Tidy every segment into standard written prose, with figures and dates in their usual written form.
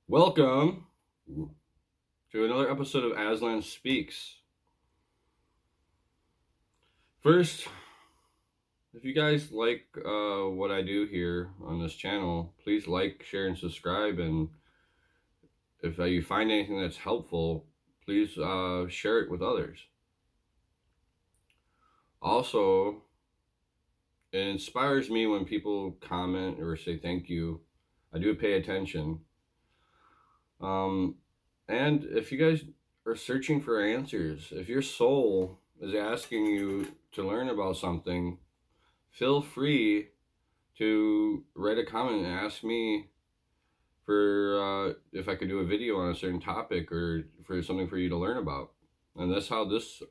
Welcome to another episode of Aslan Speaks. First, if you guys like what I do here on this channel, please like, share, and subscribe. And if you find anything that's helpful, please share it with others. Also, it inspires me when people comment or say thank you. I do pay attention. And if you guys are searching for answers, if your soul is asking you to learn about something, feel free to write a comment and ask me for if I could do a video on a certain topic or for something for you to learn about. And that's how this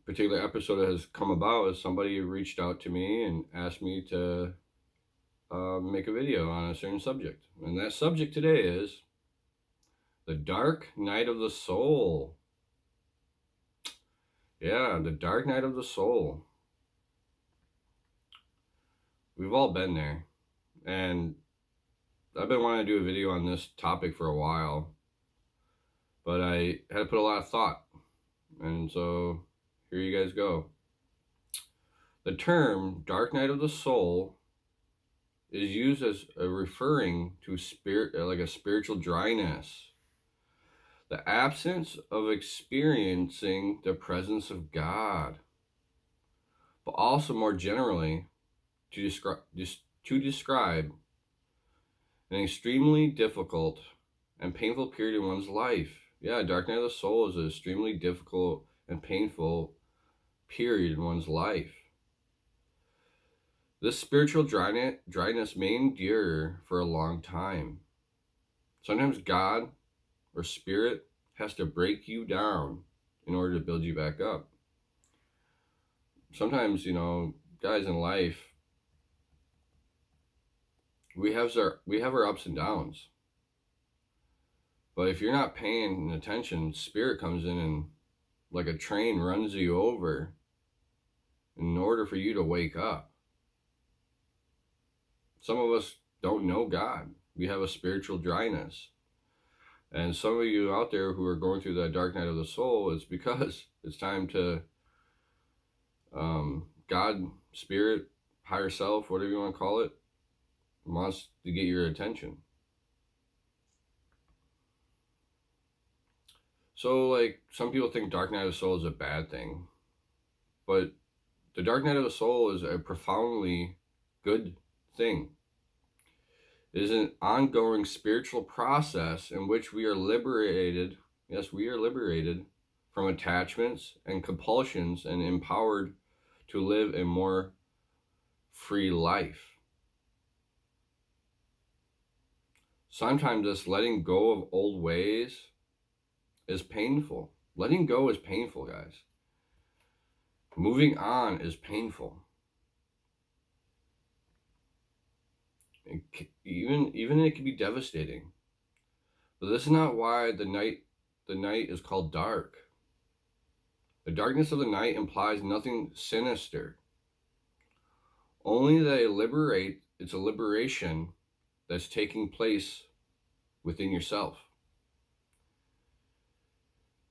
particular episode has come about, is somebody reached out to me and asked me to make a video on a certain subject. And that subject today is the dark night of the soul. Yeah, the dark night of the soul. We've all been there. And I've been wanting to do a video on this topic for a while, but I had to put a lot of thought. And so here you guys go. The term dark night of the soul is used as referring to spirit, like a spiritual dryness, the absence of experiencing the presence of God, but also more generally to describe an extremely difficult and painful period in one's life. Yeah, dark night of the soul is an extremely difficult and painful period in one's life. This spiritual dryness may endure for a long time. Sometimes God or spirit has to break you down in order to build you back up. Sometimes, guys, in life, we have our ups and downs. But if you're not paying attention, spirit comes in and like a train runs you over in order for you to wake up. Some of us don't know God. We have a spiritual dryness. And some of you out there who are going through that dark night of the soul, is because it's time to God, spirit, higher self, whatever you want to call it, wants to get your attention. So, like, some people think dark night of the soul is a bad thing, but the dark night of the soul is a profoundly good thing. It is an ongoing spiritual process in which we are liberated. Yes, we are liberated from attachments and compulsions and empowered to live a more free life. Sometimes this letting go of old ways is painful. Letting go is painful, guys. Moving on is painful. Even it can be devastating. But this is not why the night is called dark. The darkness of the night implies nothing sinister. Only that it's a liberation that's taking place within yourself,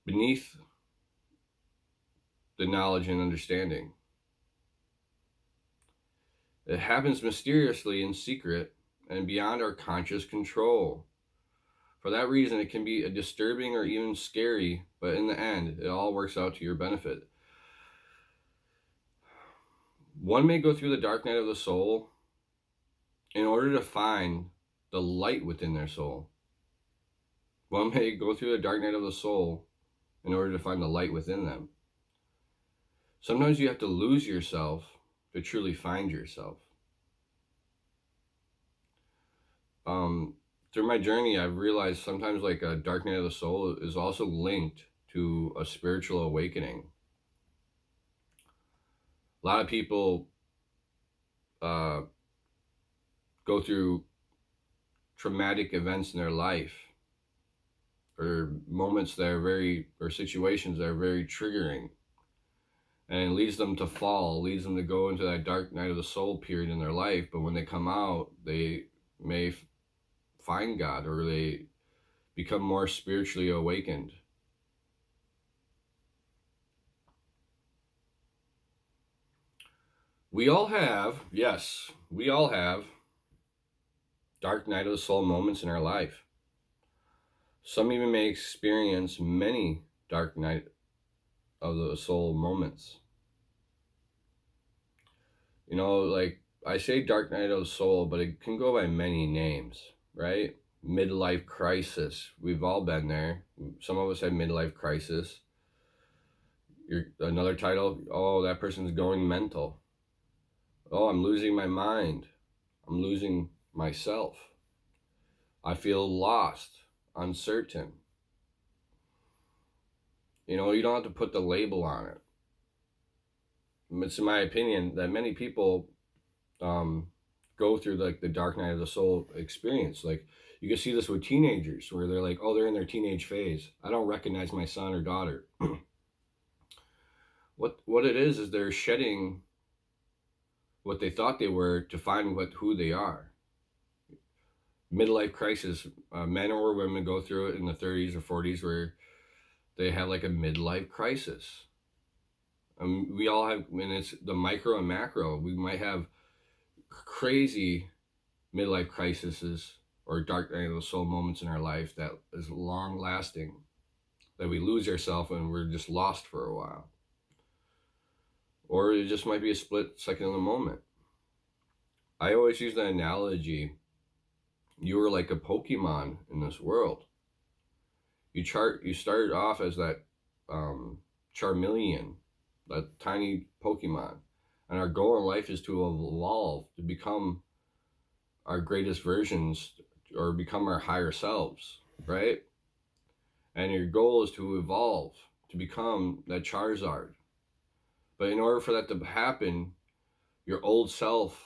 beneath the knowledge and understanding. It happens mysteriously in secret and beyond our conscious control. For that reason, it can be a disturbing or even scary, but in the end, it all works out to your benefit. One may go through the dark night of the soul in order to find the light within their soul. One may go through the dark night of the soul in order to find the light within them. Sometimes you have to lose yourself to truly find yourself. Through my journey, I've realized sometimes like a dark night of the soul is also linked to a spiritual awakening. A lot of people go through traumatic events in their life, or moments that are or situations that are very triggering, and it leads them to fall, leads them to go into that dark night of the soul period in their life. But when they come out, they may find God, or they become more spiritually awakened. We all have dark night of the soul moments in our life. Some even may experience many dark night of the soul moments. You know, like I say dark night of the soul, but it can go by many names, right? Midlife crisis. We've all been there. Some of us have midlife crisis. Another title, oh, that person's going mental. Oh, I'm losing my mind. I'm losing myself. I feel lost, uncertain. You know, you don't have to put the label on it. It's in my opinion that many people go through like the dark night of the soul experience. Like you can see this with teenagers where they're like, oh, they're in their teenage phase. I don't recognize my son or daughter. What it is they're shedding what they thought they were to find who they are. Midlife crisis, men or women go through it in the 30s or 40s where they have like a midlife crisis. We all have, and it's the micro and macro. We might have crazy midlife crises or dark night of the soul moments in our life that is long lasting, that we lose ourselves and we're just lost for a while. Or it just might be a split second of the moment. I always use the analogy, you are like a Pokemon in this world. You start off as that Charmeleon, that tiny Pokemon. And our goal in life is to evolve, to become our greatest versions, or become our higher selves, right? And your goal is to evolve, to become that Charizard. But in order for that to happen, your old self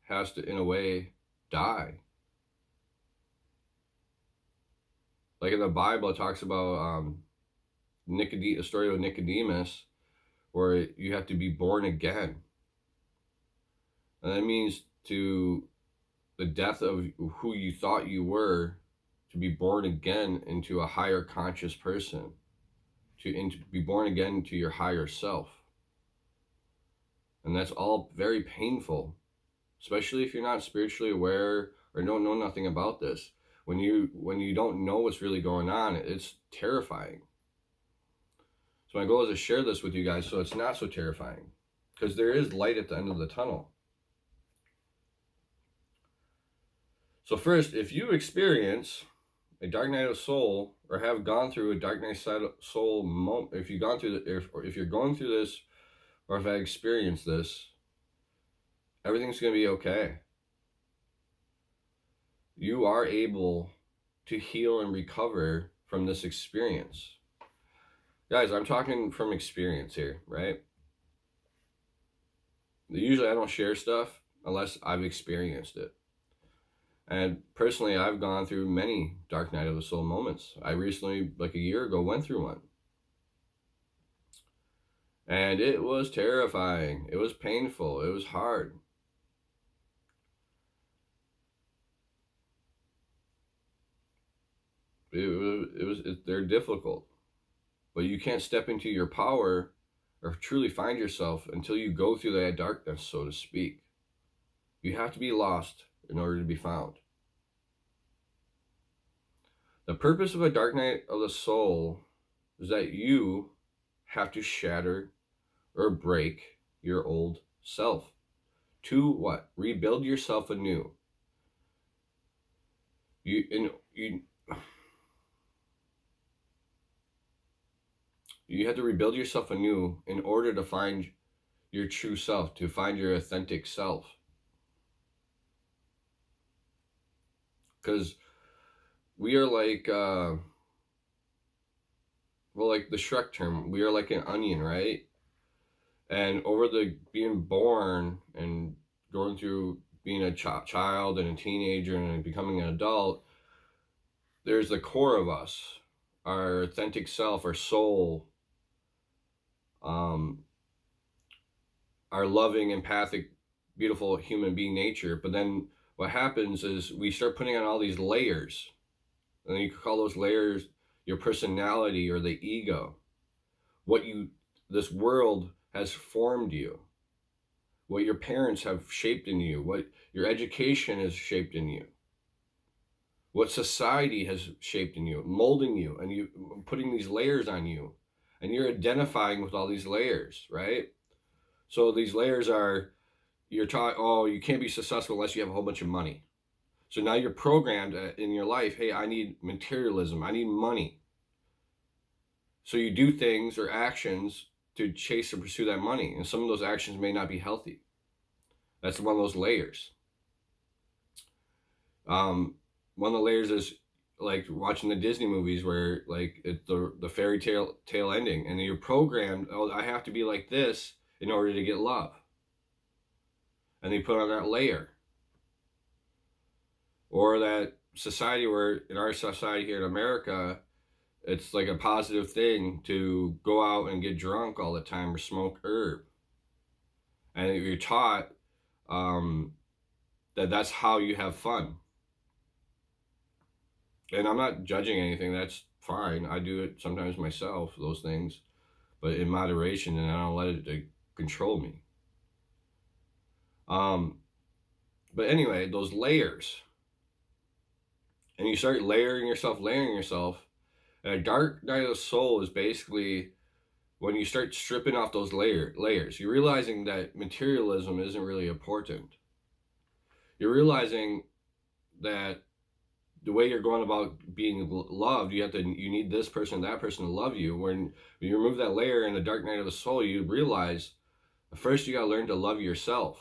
has to, in a way, die. Like in the Bible, it talks about the story of Nicodemus, where you have to be born again. And that means to the death of who you thought you were, to be born again into a higher conscious person, to be born again to your higher self. And that's all very painful, especially if you're not spiritually aware or don't know nothing about this. When you don't know what's really going on, it's terrifying. So my goal is to share this with you guys so it's not so terrifying, because there is light at the end of the tunnel. So first, if you experience a dark night of soul, or have gone through a dark night of soul moment, if you've gone through if you're going through this, or if I experienced this, everything's going to be okay. You are able to heal and recover from this experience. Guys, I'm talking from experience here, right? Usually I don't share stuff unless I've experienced it. And personally, I've gone through many dark night of the soul moments. I recently, like a year ago, went through one. And it was terrifying. It was painful. It was hard. They're difficult. But you can't step into your power or truly find yourself until you go through that darkness, so to speak. You have to be lost in order to be found. The purpose of a dark night of the soul is that you have to shatter or break your old self. To what? Rebuild yourself anew. You have to rebuild yourself anew in order to find your true self, to find your authentic self. Because we are like, well, like the Shrek term, we are like an onion, right? And over the being born and going through being a child and a teenager and becoming an adult, there's the core of us, our authentic self, our soul, um, our loving, empathic, beautiful human being nature. But then what happens is we start putting on all these layers, and you could call those layers your personality or the ego. What you, this world has formed you, what your parents have shaped in you, what your education has shaped in you, what society has shaped in you, molding you, and you putting these layers on you, and you're identifying with all these layers, right? So these layers are, you're taught, oh, you can't be successful unless you have a whole bunch of money. So now you're programmed in your life, hey, I need materialism, I need money. So you do things or actions to chase and pursue that money, and some of those actions may not be healthy. That's one of those layers. One of the layers is like watching the Disney movies where like it's the fairy tale ending, and you're programmed, oh, I have to be like this in order to get love, and they put on that layer. Or that society where in our society here in America, it's like a positive thing to go out and get drunk all the time or smoke herb, and you're taught that that's how you have fun. And I'm not judging anything. That's fine. I do it sometimes myself, those things, but in moderation, and I don't let it to control me. But anyway, those layers, and you start layering yourself, and a dark night of the soul is basically when you start stripping off those layers. You're realizing that materialism isn't really important. You're realizing that the way you're going about being loved, you need this person, that person to love you. When you remove that layer in the dark night of the soul, you realize first you got to learn to love yourself,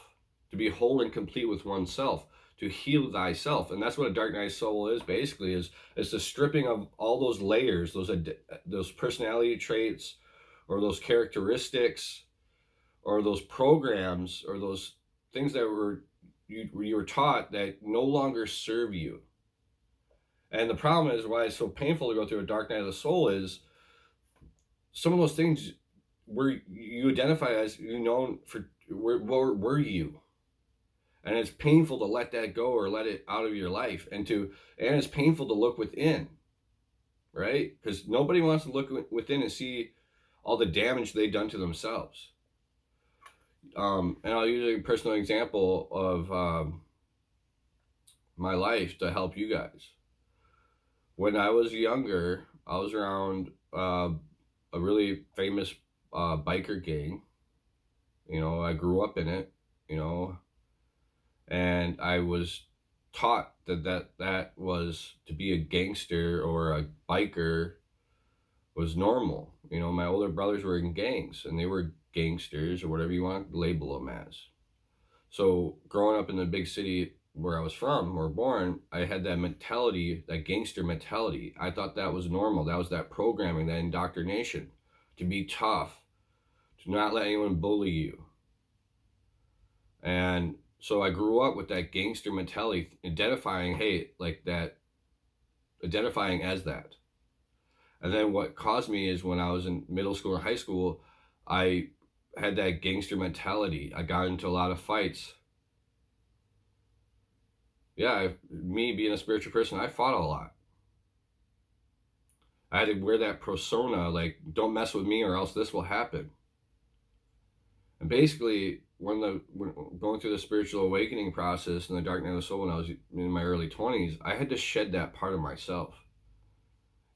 to be whole and complete with oneself, to heal thyself. And that's what a dark night soul is basically, is the stripping of all those layers, those personality traits or those characteristics or those programs or those things that you were taught that no longer serve you. And the problem is why it's so painful to go through a dark night of the soul is some of those things where you identify as, you know, for where were you, and it's painful to let that go or let it out of your life, and it's painful to look within, right? Because nobody wants to look within and see all the damage they've done to themselves. And I'll use a personal example of my life to help you guys. When I was younger, I was around a really famous biker gang. You know, I grew up in it, you know, and I was taught that was to be a gangster or a biker was normal. You know, my older brothers were in gangs and they were gangsters or whatever you want to label them as. So growing up in the big city where I was from or born, I had that mentality, that gangster mentality. I thought that was normal. That was that programming, that indoctrination, to be tough, to not let anyone bully you. And so I grew up with that gangster mentality, identifying as that. And then what caused me is when I was in middle school or high school, I had that gangster mentality. I got into a lot of fights. Yeah, me being a spiritual person, I fought a lot. I had to wear that persona, like, don't mess with me or else this will happen. And basically, when going through the spiritual awakening process and the dark night of the soul when I was in my early 20s, I had to shed that part of myself.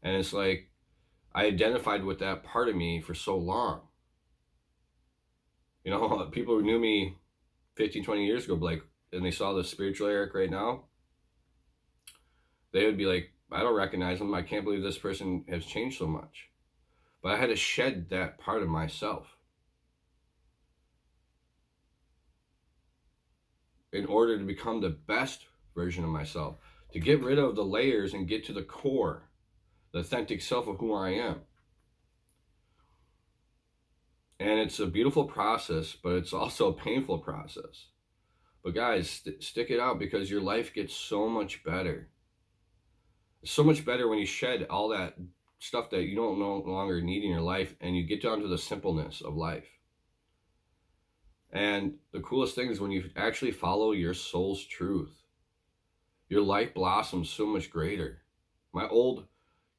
And it's like, I identified with that part of me for so long. You know, people who knew me 15, 20 years ago, like, and they saw the spiritual Eric right now, they would be like, I don't recognize him. I can't believe this person has changed so much. But I had to shed that part of myself in order to become the best version of myself, to get rid of the layers and get to the core, the authentic self of who I am. And it's a beautiful process, but it's also a painful process. But guys, stick it out, because your life gets so much better. It's so much better when you shed all that stuff that you don't no longer need in your life, and you get down to the simpleness of life. And the coolest thing is when you actually follow your soul's truth, your life blossoms so much greater. My old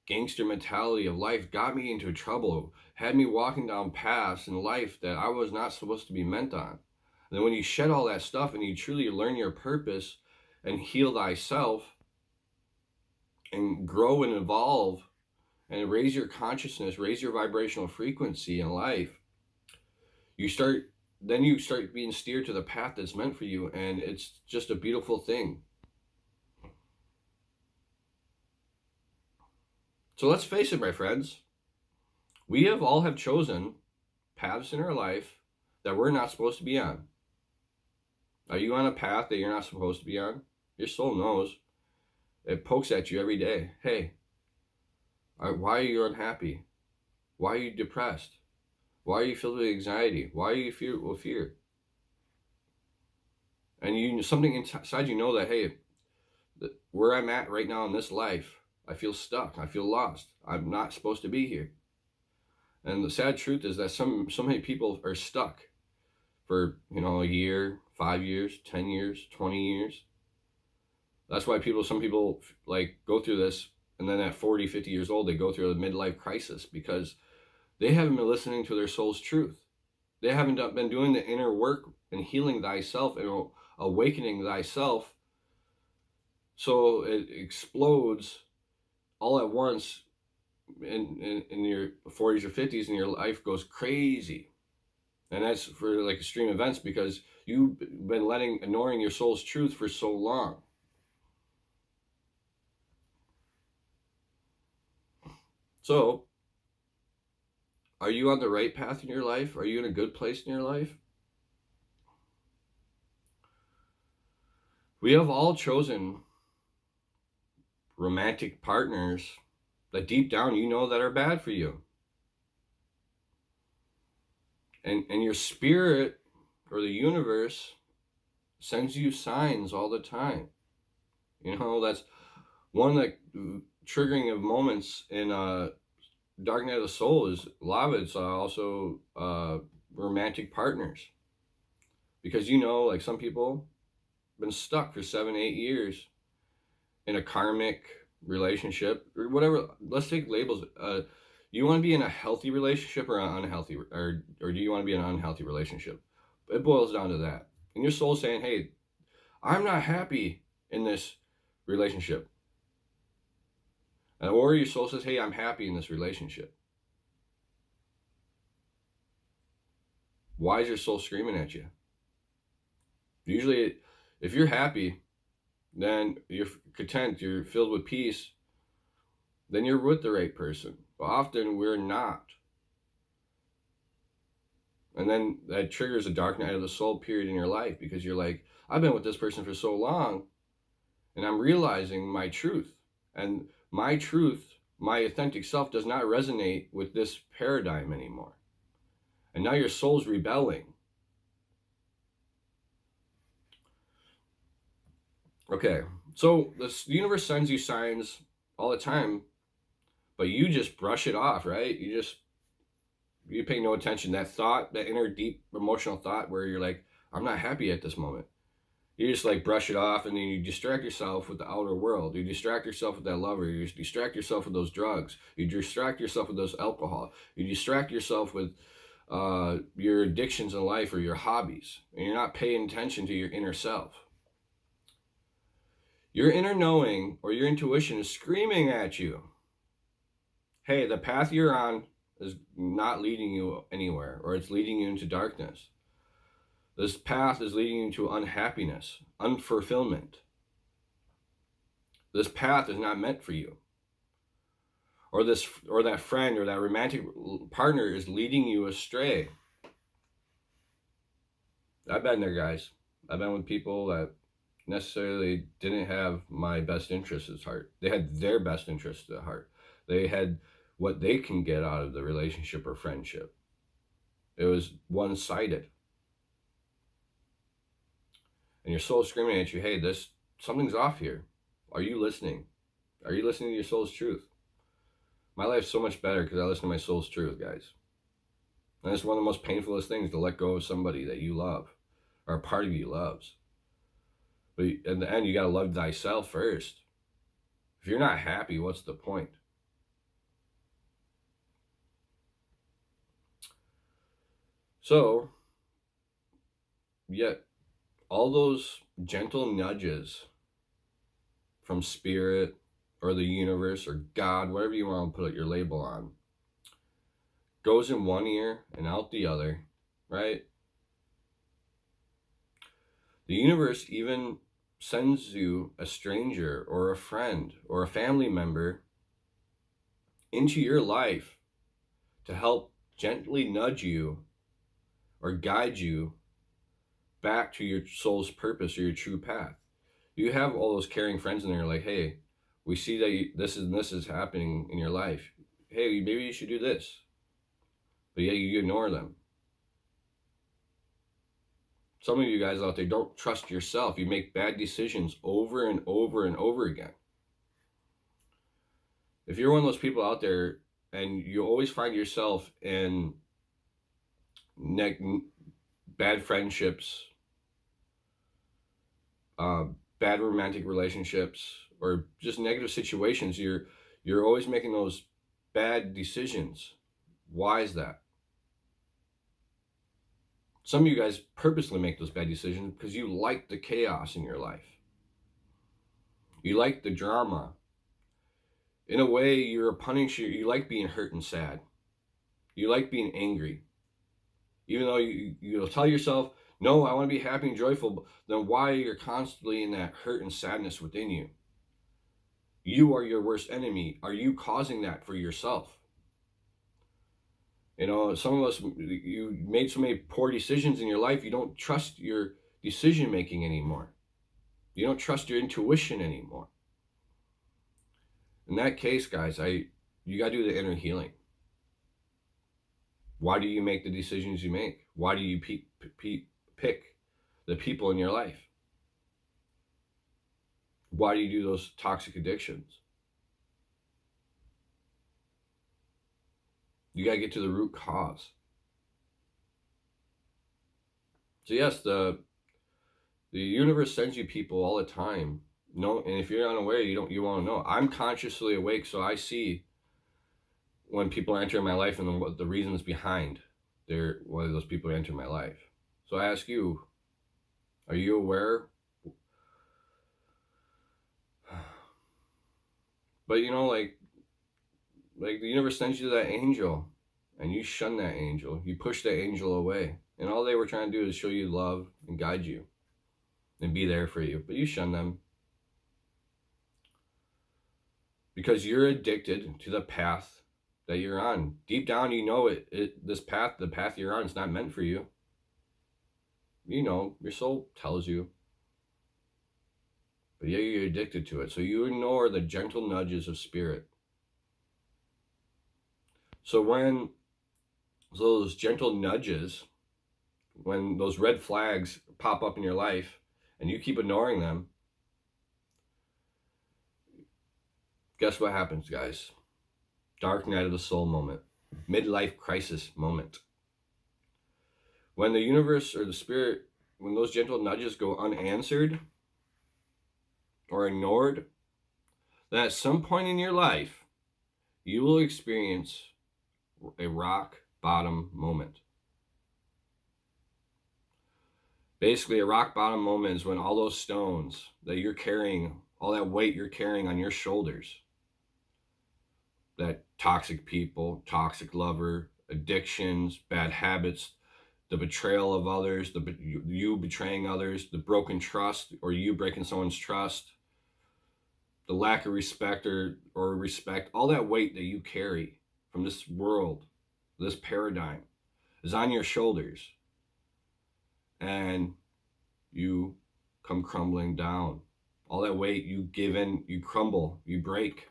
gangster mentality of life got me into trouble, had me walking down paths in life that I was not supposed to be meant on. And then when you shed all that stuff and you truly learn your purpose and heal thyself and grow and evolve and raise your consciousness, raise your vibrational frequency in life, you start being steered to the path that's meant for you, and it's just a beautiful thing. So let's face it, my friends, we all have chosen paths in our life that we're not supposed to be on. Are you on a path that you're not supposed to be on? Your soul knows. It pokes at you every day. Hey, why are you unhappy? Why are you depressed? Why are you filled with anxiety? Why are you filled with fear? And something inside you know that, hey, where I'm at right now in this life, I feel stuck. I feel lost. I'm not supposed to be here. And the sad truth is that so many people are stuck for, a year, 5 years, 10 years, 20 years. That's why some people go through this, and then at 40, 50 years old, they go through a midlife crisis because they haven't been listening to their soul's truth. They haven't been doing the inner work and healing thyself and awakening thyself, so it explodes all at once in your 40s or 50s, and your life goes crazy. And that's for extreme events, because you've been ignoring your soul's truth for so long. So, are you on the right path in your life? Are you in a good place in your life? We have all chosen romantic partners that deep down you know that are bad for you. And your spirit or the universe sends you signs all the time. That's one of the triggering of moments in Dark Night of the Soul is a lot of it's also romantic partners. Because some people have been stuck for 7, 8 years in a karmic relationship or whatever. Let's take labels. You want to be in a healthy relationship or an unhealthy, or do you want to be in an unhealthy relationship? It boils down to that. And your soul's saying, hey, I'm not happy in this relationship. Or your soul says, hey, I'm happy in this relationship. Why is your soul screaming at you? Usually, if you're happy, then you're content, you're filled with peace, then you're with the right person. But often we're not. And then that triggers a dark night of the soul period in your life, because you're like, I've been with this person for so long, and I'm realizing my truth. And my truth, my authentic self, does not resonate with this paradigm anymore. And now your soul's rebelling. Okay, so the universe sends you signs all the time, but you just brush it off, right? You pay no attention. That thought, that inner deep emotional thought where you're like, I'm not happy at this moment. You just brush it off, and then you distract yourself with the outer world. You distract yourself with that lover. You distract yourself with those drugs. You distract yourself with those alcohol. You distract yourself with your addictions in life or your hobbies, and you're not paying attention to your inner self. Your inner knowing or your intuition is screaming at you, hey, the path you're on is not leading you anywhere, or it's leading you into darkness. This path is leading you to unhappiness, unfulfillment. This path is not meant for you. or that friend or that romantic partner is leading you astray. I've been there, guys. I've been with people that necessarily didn't have my best interests at heart. They had their best interests at heart. They had what they can get out of the relationship or friendship. It was one-sided. And your soul screaming at you, hey, something's off here. Are you listening? Are you listening to your soul's truth? My life's so much better because I listen to my soul's truth, guys. And it's one of the most painfulest things to let go of somebody that you love, or a part of you loves. But in the end, you got to love thyself first. If you're not happy, what's the point? So, yet, all those gentle nudges from spirit or the universe or God, whatever you want to put your label on, goes in one ear and out the other, right? The universe even sends you a stranger or a friend or a family member into your life to help gently nudge you or guide you back to your soul's purpose or your true path. You have all those caring friends in there like, hey, we see that this is happening in your life. Hey, maybe you should do this. But yet you ignore them. Some of you guys out there don't trust yourself. You make bad decisions over and over and over again. If you're one of those people out there and you always find yourself in bad friendships, bad romantic relationships, or just negative situations, you're always making those bad decisions. Why is that? Some of you guys purposely make those bad decisions because you like the chaos in your life. You like the drama. In a way, you're a punisher. You like being hurt and sad. You like being angry. Even though you'll tell yourself, no, I want to be happy and joyful, then why you're constantly in that hurt and sadness within you? You are your worst enemy. Are you causing that for yourself? You know, some of us, you made so many poor decisions in your life, you don't trust your decision making anymore. You don't trust your intuition anymore. In that case, guys, you got to do the inner healing. Why do you make the decisions you make? Why do you pick the people in your life? Why do you do those toxic addictions? You got to get to the root cause. So yes, the universe sends you people all the time. No, and if you're unaware, you want to know. I'm consciously awake, so I see when people enter my life and what the reasons behind why those people enter my life. So I ask you, are you aware? But you know, like the universe sends you that angel, and you shun that angel. You push that angel away, and all they were trying to do is show you love and guide you, and be there for you. But you shun them because you're addicted to the path that you're on. Deep down, you know the path you're on is not meant for you. You know, your soul tells you. But yeah, you're addicted to it. So you ignore the gentle nudges of spirit. So when those gentle nudges, when those red flags pop up in your life and you keep ignoring them, guess what happens, guys? Dark night of the soul moment. Midlife crisis moment. When the universe or the spirit, when those gentle nudges go unanswered or ignored, then at some point in your life, you will experience a rock bottom moment. Basically, a rock bottom moment is when all those stones that you're carrying, all that weight you're carrying on your shoulders, that toxic people, toxic lover, addictions, bad habits, the betrayal of others, you betraying others, the broken trust or you breaking someone's trust, the lack of respect or respect, all that weight that you carry from this world, this paradigm, is on your shoulders. And you come crumbling down. All that weight, you give in, you crumble, you break.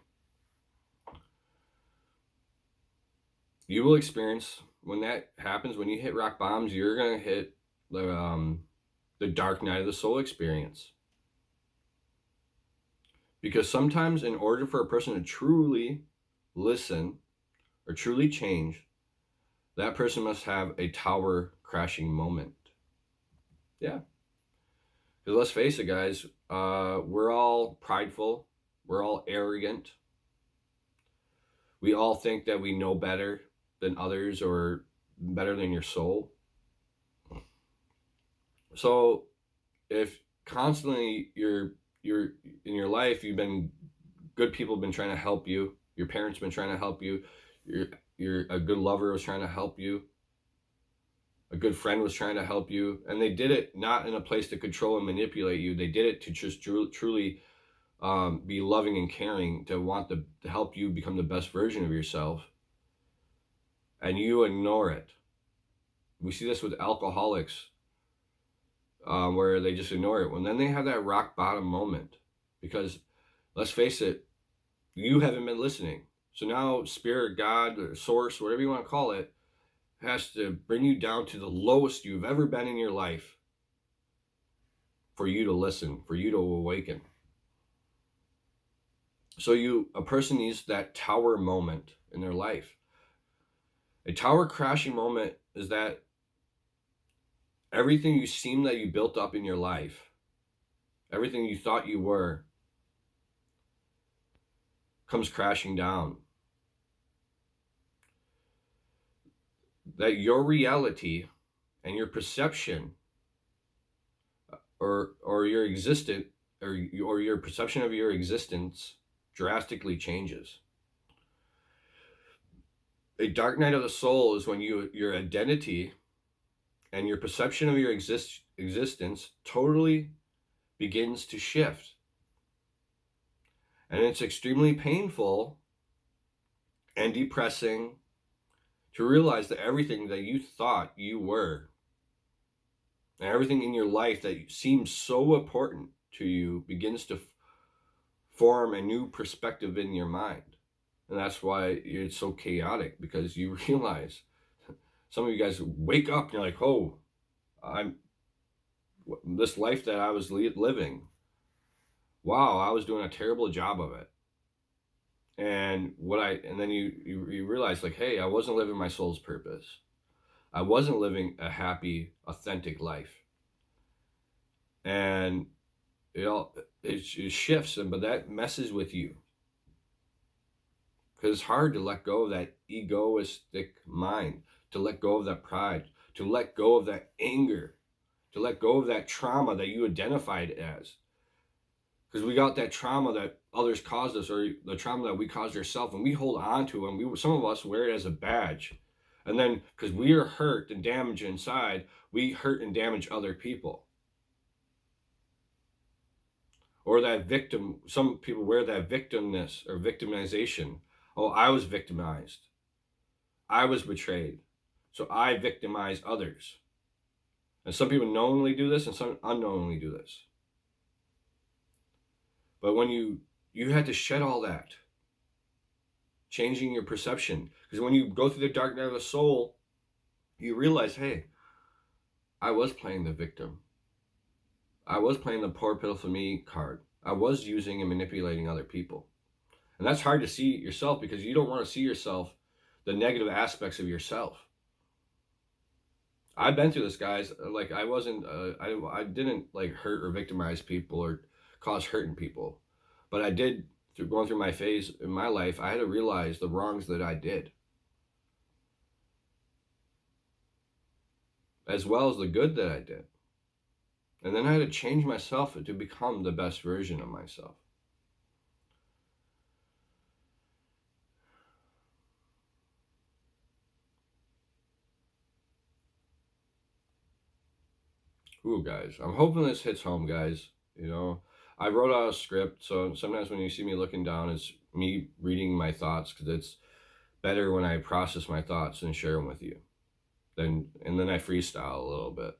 You will experience, when that happens, when you hit rock bottoms, you're going to hit the dark night of the soul experience. Because sometimes, in order for a person to truly listen or truly change, that person must have a tower crashing moment. Yeah. Because let's face it, guys, we're all prideful. We're all arrogant. We all think that we know better than others or better than your soul. So if constantly you're in your life, you've been, good people have been trying to help you, your parents have been trying to help you, you're a good lover was trying to help you, a good friend was trying to help you, and they did it not in a place to control and manipulate you. They did it to just truly be loving and caring, to want to help you become the best version of yourself, and you ignore it. We see this with alcoholics, where they just ignore it. When then they have that rock bottom moment, because let's face it, you haven't been listening. So now spirit, God, or source, whatever you want to call it, has to bring you down to the lowest you've ever been in your life for you to listen, for you to awaken. So a person needs that tower moment in their life. A tower crashing moment is that everything you seem that you built up in your life, everything you thought you were, comes crashing down. That your reality and your perception, or your existence, or your perception of your existence drastically changes. A dark night of the soul is when your identity and your perception of your existence totally begins to shift. And it's extremely painful and depressing to realize that everything that you thought you were, and everything in your life that seems so important to you, begins to form a new perspective in your mind. And that's why it's so chaotic, because you realize, some of you guys wake up and you're like, oh, this life that I was living, wow, I was doing a terrible job of it. And then you realize, like, hey, I wasn't living my soul's purpose. I wasn't living a happy, authentic life. And it shifts, but that messes with you. Because it's hard to let go of that egoistic mind, to let go of that pride, to let go of that anger, to let go of that trauma that you identified as. Because we got that trauma that others caused us, or the trauma that we caused ourselves, and we hold on to it, and some of us wear it as a badge. And then, because we are hurt and damaged inside, we hurt and damage other people. Or that victim, some people wear that victimness or victimization. Oh, I was victimized. I was betrayed. So I victimize others. And some people knowingly do this, and some unknowingly do this. But when you had to shed all that, changing your perception. Because when you go through the dark night of the soul, you realize, hey, I was playing the victim. I was playing the poor pitiful me card. I was using and manipulating other people. And that's hard to see yourself, because you don't want to see yourself, the negative aspects of yourself. I've been through this, guys. Like, I wasn't, I didn't like hurt or victimize people or cause hurt in people. But I did, through going through my phase in my life, I had to realize the wrongs that I did, as well as the good that I did. And then I had to change myself to become the best version of myself. Ooh, guys, I'm hoping this hits home, guys. You know, I wrote out a script, so sometimes when you see me looking down, it's me reading my thoughts, because it's better when I process my thoughts and share them with you. And then I freestyle a little bit.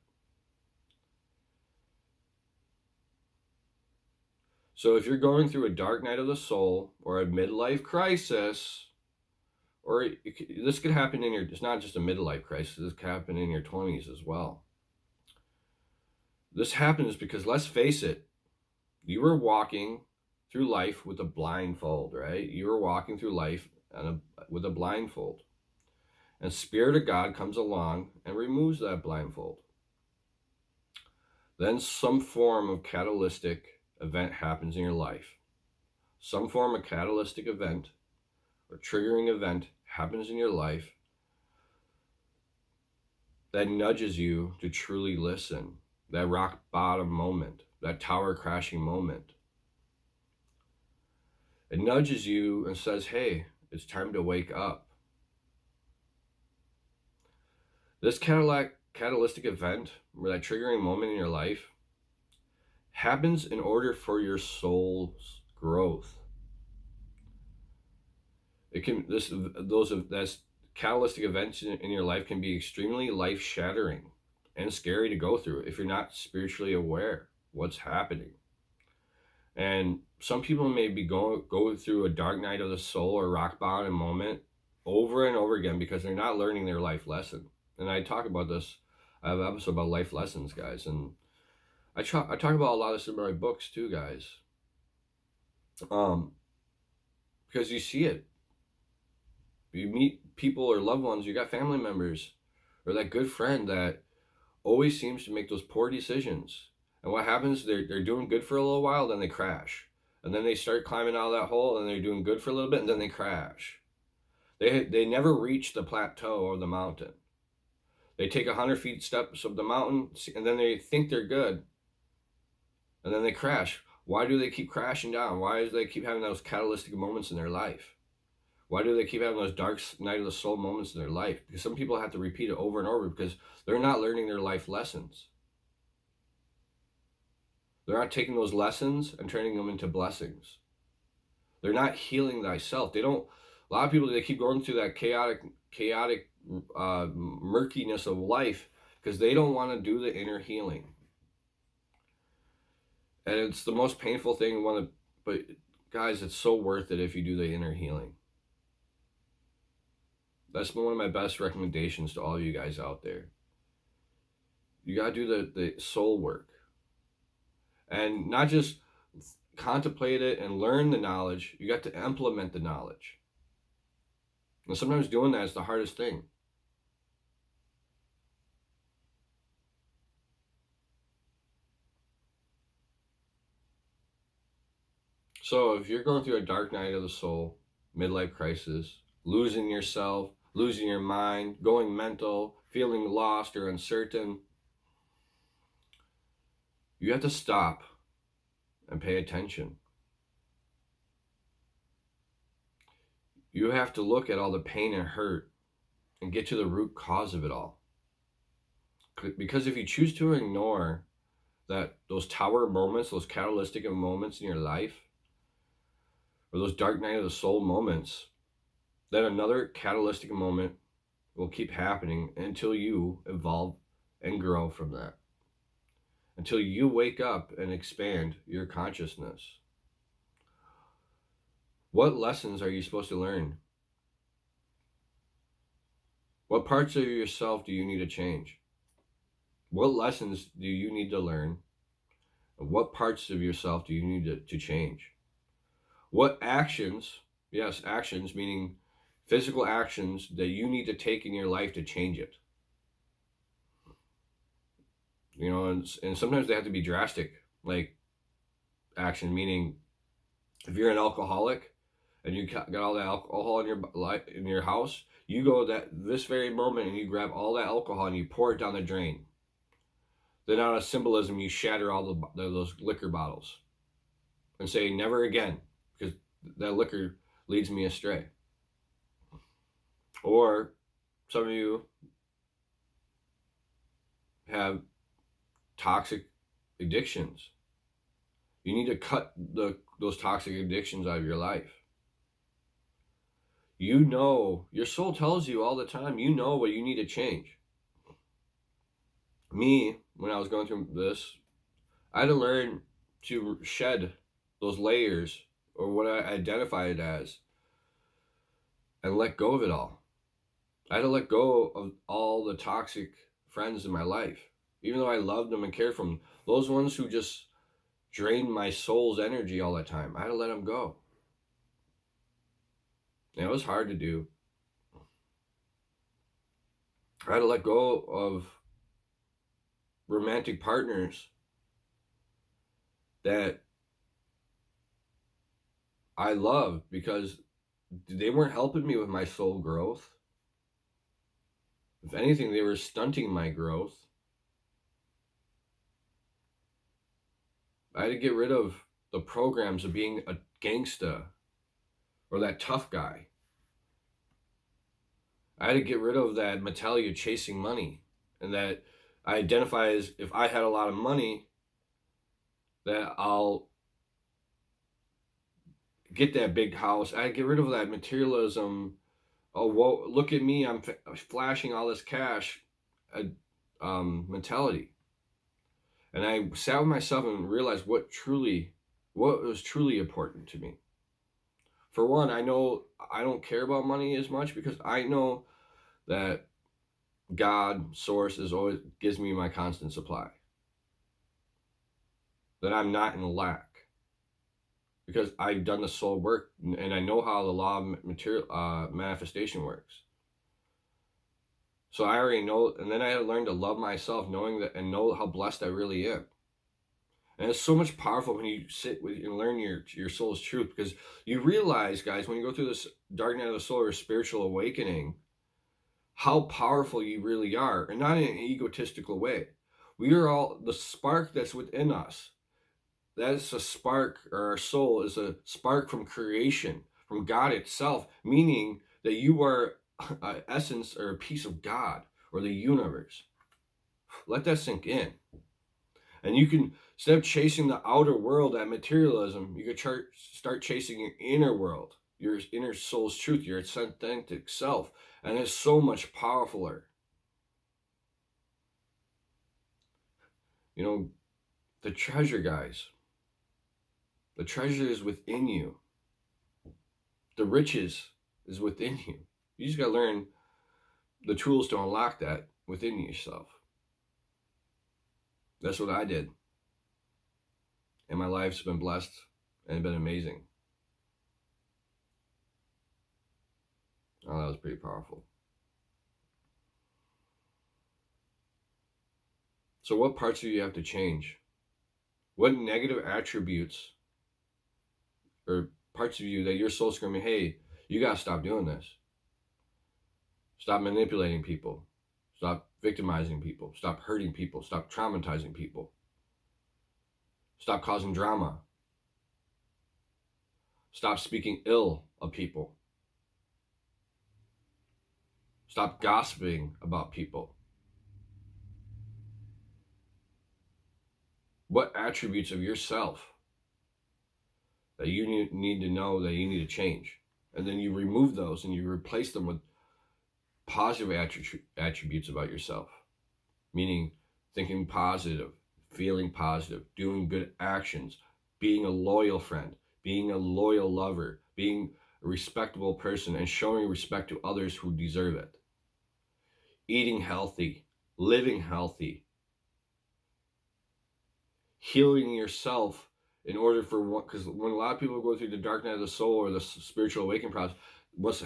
So if you're going through a dark night of the soul or a midlife crisis, or this could happen in your, it's not just a midlife crisis, this could happen in your 20s as well. This happens because, let's face it, you were walking through life with a blindfold, right? You were walking through life with a blindfold. And Spirit of God comes along and removes that blindfold. Then some form of catalytic event happens in your life. Some form of catalytic event or triggering event happens in your life that nudges you to truly listen. That rock bottom moment, that tower crashing moment. It nudges you and says, hey, it's time to wake up. This catalytic event, or that triggering moment in your life, happens in order for your soul's growth. It can that's catalytic events in your life can be extremely life-shattering and scary to go through if you're not spiritually aware what's happening. And some people may be go through a dark night of the soul or rock bottom moment over and over again because they're not learning their life lesson. And I talk about this. I have an episode about life lessons, guys, and I talk about a lot of this in my books too, guys. Because you see it. You meet people or loved ones, you got family members, or that good friend that always seems to make those poor decisions. And what happens, they're doing good for a little while, then they crash. And then they start climbing out of that hole, and they're doing good for a little bit, and then they crash. They never reach the plateau of the mountain. They take 100 feet steps of the mountain, and then they think they're good, and then they crash. Why do they keep crashing down? Why do they keep having those catalytic moments in their life? Why do they keep having those dark night of the soul moments in their life? Because some people have to repeat it over and over because they're not learning their life lessons. They're not taking those lessons and turning them into blessings. They're not healing thyself. They don't. A lot of people, they keep going through that chaotic murkiness of life because they don't want to do the inner healing. And it's the most painful thing. But guys, it's so worth it if you do the inner healing. That's one of my best recommendations to all of you guys out there. You got to do the soul work. And not just contemplate it and learn the knowledge. You got to implement the knowledge. And sometimes doing that is the hardest thing. So if you're going through a dark night of the soul, midlife crisis, losing yourself, losing your mind, going mental, feeling lost or uncertain, you have to stop and pay attention. You have to look at all the pain and hurt and get to the root cause of it all. Because if you choose to ignore those tower moments, those catalytic moments in your life, or those dark night of the soul moments, then another catalytic moment will keep happening until you evolve and grow from that. Until you wake up and expand your consciousness. What lessons are you supposed to learn? What parts of yourself do you need to change? What lessons do you need to learn? And what parts of yourself do you need to change? What actions, yes, actions meaning physical actions that you need to take in your life to change it. You know, and sometimes they have to be drastic, like action, meaning if you're an alcoholic and you got all that alcohol in your house, you go this very moment and you grab all that alcohol and you pour it down the drain. Then out of symbolism, you shatter all those liquor bottles and say, never again, because that liquor leads me astray. Or some of you have toxic addictions. You need to cut those toxic addictions out of your life. You know, your soul tells you all the time, you know what you need to change. Me, when I was going through this, I had to learn to shed those layers or what I identified as and let go of it all. I had to let go of all the toxic friends in my life. Even though I loved them and cared for them, those ones who just drained my soul's energy all the time, I had to let them go. And it was hard to do. I had to let go of romantic partners that I loved because they weren't helping me with my soul growth. If anything, they were stunting my growth. I had to get rid of the programs of being a gangsta or that tough guy. I had to get rid of that mentality of chasing money, and that I identify as if I had a lot of money, that I'll get that big house. I get rid of that materialism. Oh, whoa, look at me, I'm flashing all this cash mentality. And I sat with myself and realized what was truly important to me. For one, I know I don't care about money as much because I know that God, source, is always gives me my constant supply. That I'm not in lack. Because I've done the soul work and I know how the law of manifestation works. So I already know, and then I had to learn to love myself, knowing that and know how blessed I really am. And it's so much powerful when you sit with and learn your soul's truth, because you realize, guys, when you go through this dark night of the soul or spiritual awakening, how powerful you really are, and not in an egotistical way. We are all the spark that's within us. That is a spark, or our soul is a spark from creation, from God itself, meaning that you are an essence or a piece of God or the universe. Let that sink in. And you can, instead of chasing the outer world, that materialism, you can start chasing your inner world, your inner soul's truth, your authentic self. And it's so much powerfuler. You know, the treasure, guys. The treasure is within you. The riches is within you. You just got to learn the tools to unlock that within yourself. That's what I did. And my life's been blessed and been amazing. Oh, that was pretty powerful. So what parts of you have to change? What negative attributes or parts of you that your soul's screaming, hey, you got to stop doing this. Stop manipulating people. Stop victimizing people. Stop hurting people. Stop traumatizing people. Stop causing drama. Stop speaking ill of people. Stop gossiping about people. What attributes of yourself that you need to know that you need to change? And then you remove those and you replace them with positive attributes about yourself. Meaning thinking positive, feeling positive, doing good actions, being a loyal friend, being a loyal lover, being a respectable person, and showing respect to others who deserve it. Eating healthy, living healthy, healing yourself in order for what, because when a lot of people go through the dark night of the soul or the spiritual awakening process, what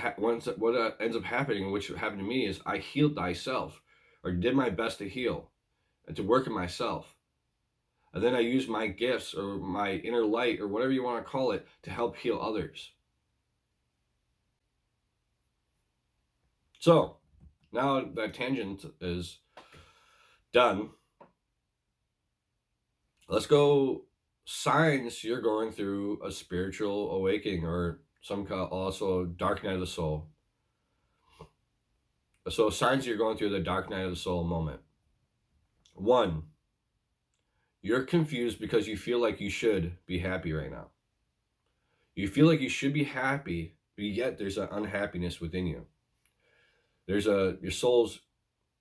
ends up happening, which happened to me, is I healed thyself, or did my best to heal and to work in myself. And then I used my gifts or my inner light or whatever you want to call it to help heal others. So now that tangent is done, let's go signs you're going through a spiritual awakening, or some call also dark night of the soul. So signs you're going through the dark night of the soul moment. 1, You're confused because you feel like you should be happy right now. You feel like you should be happy, but yet there's an unhappiness within you. Your soul's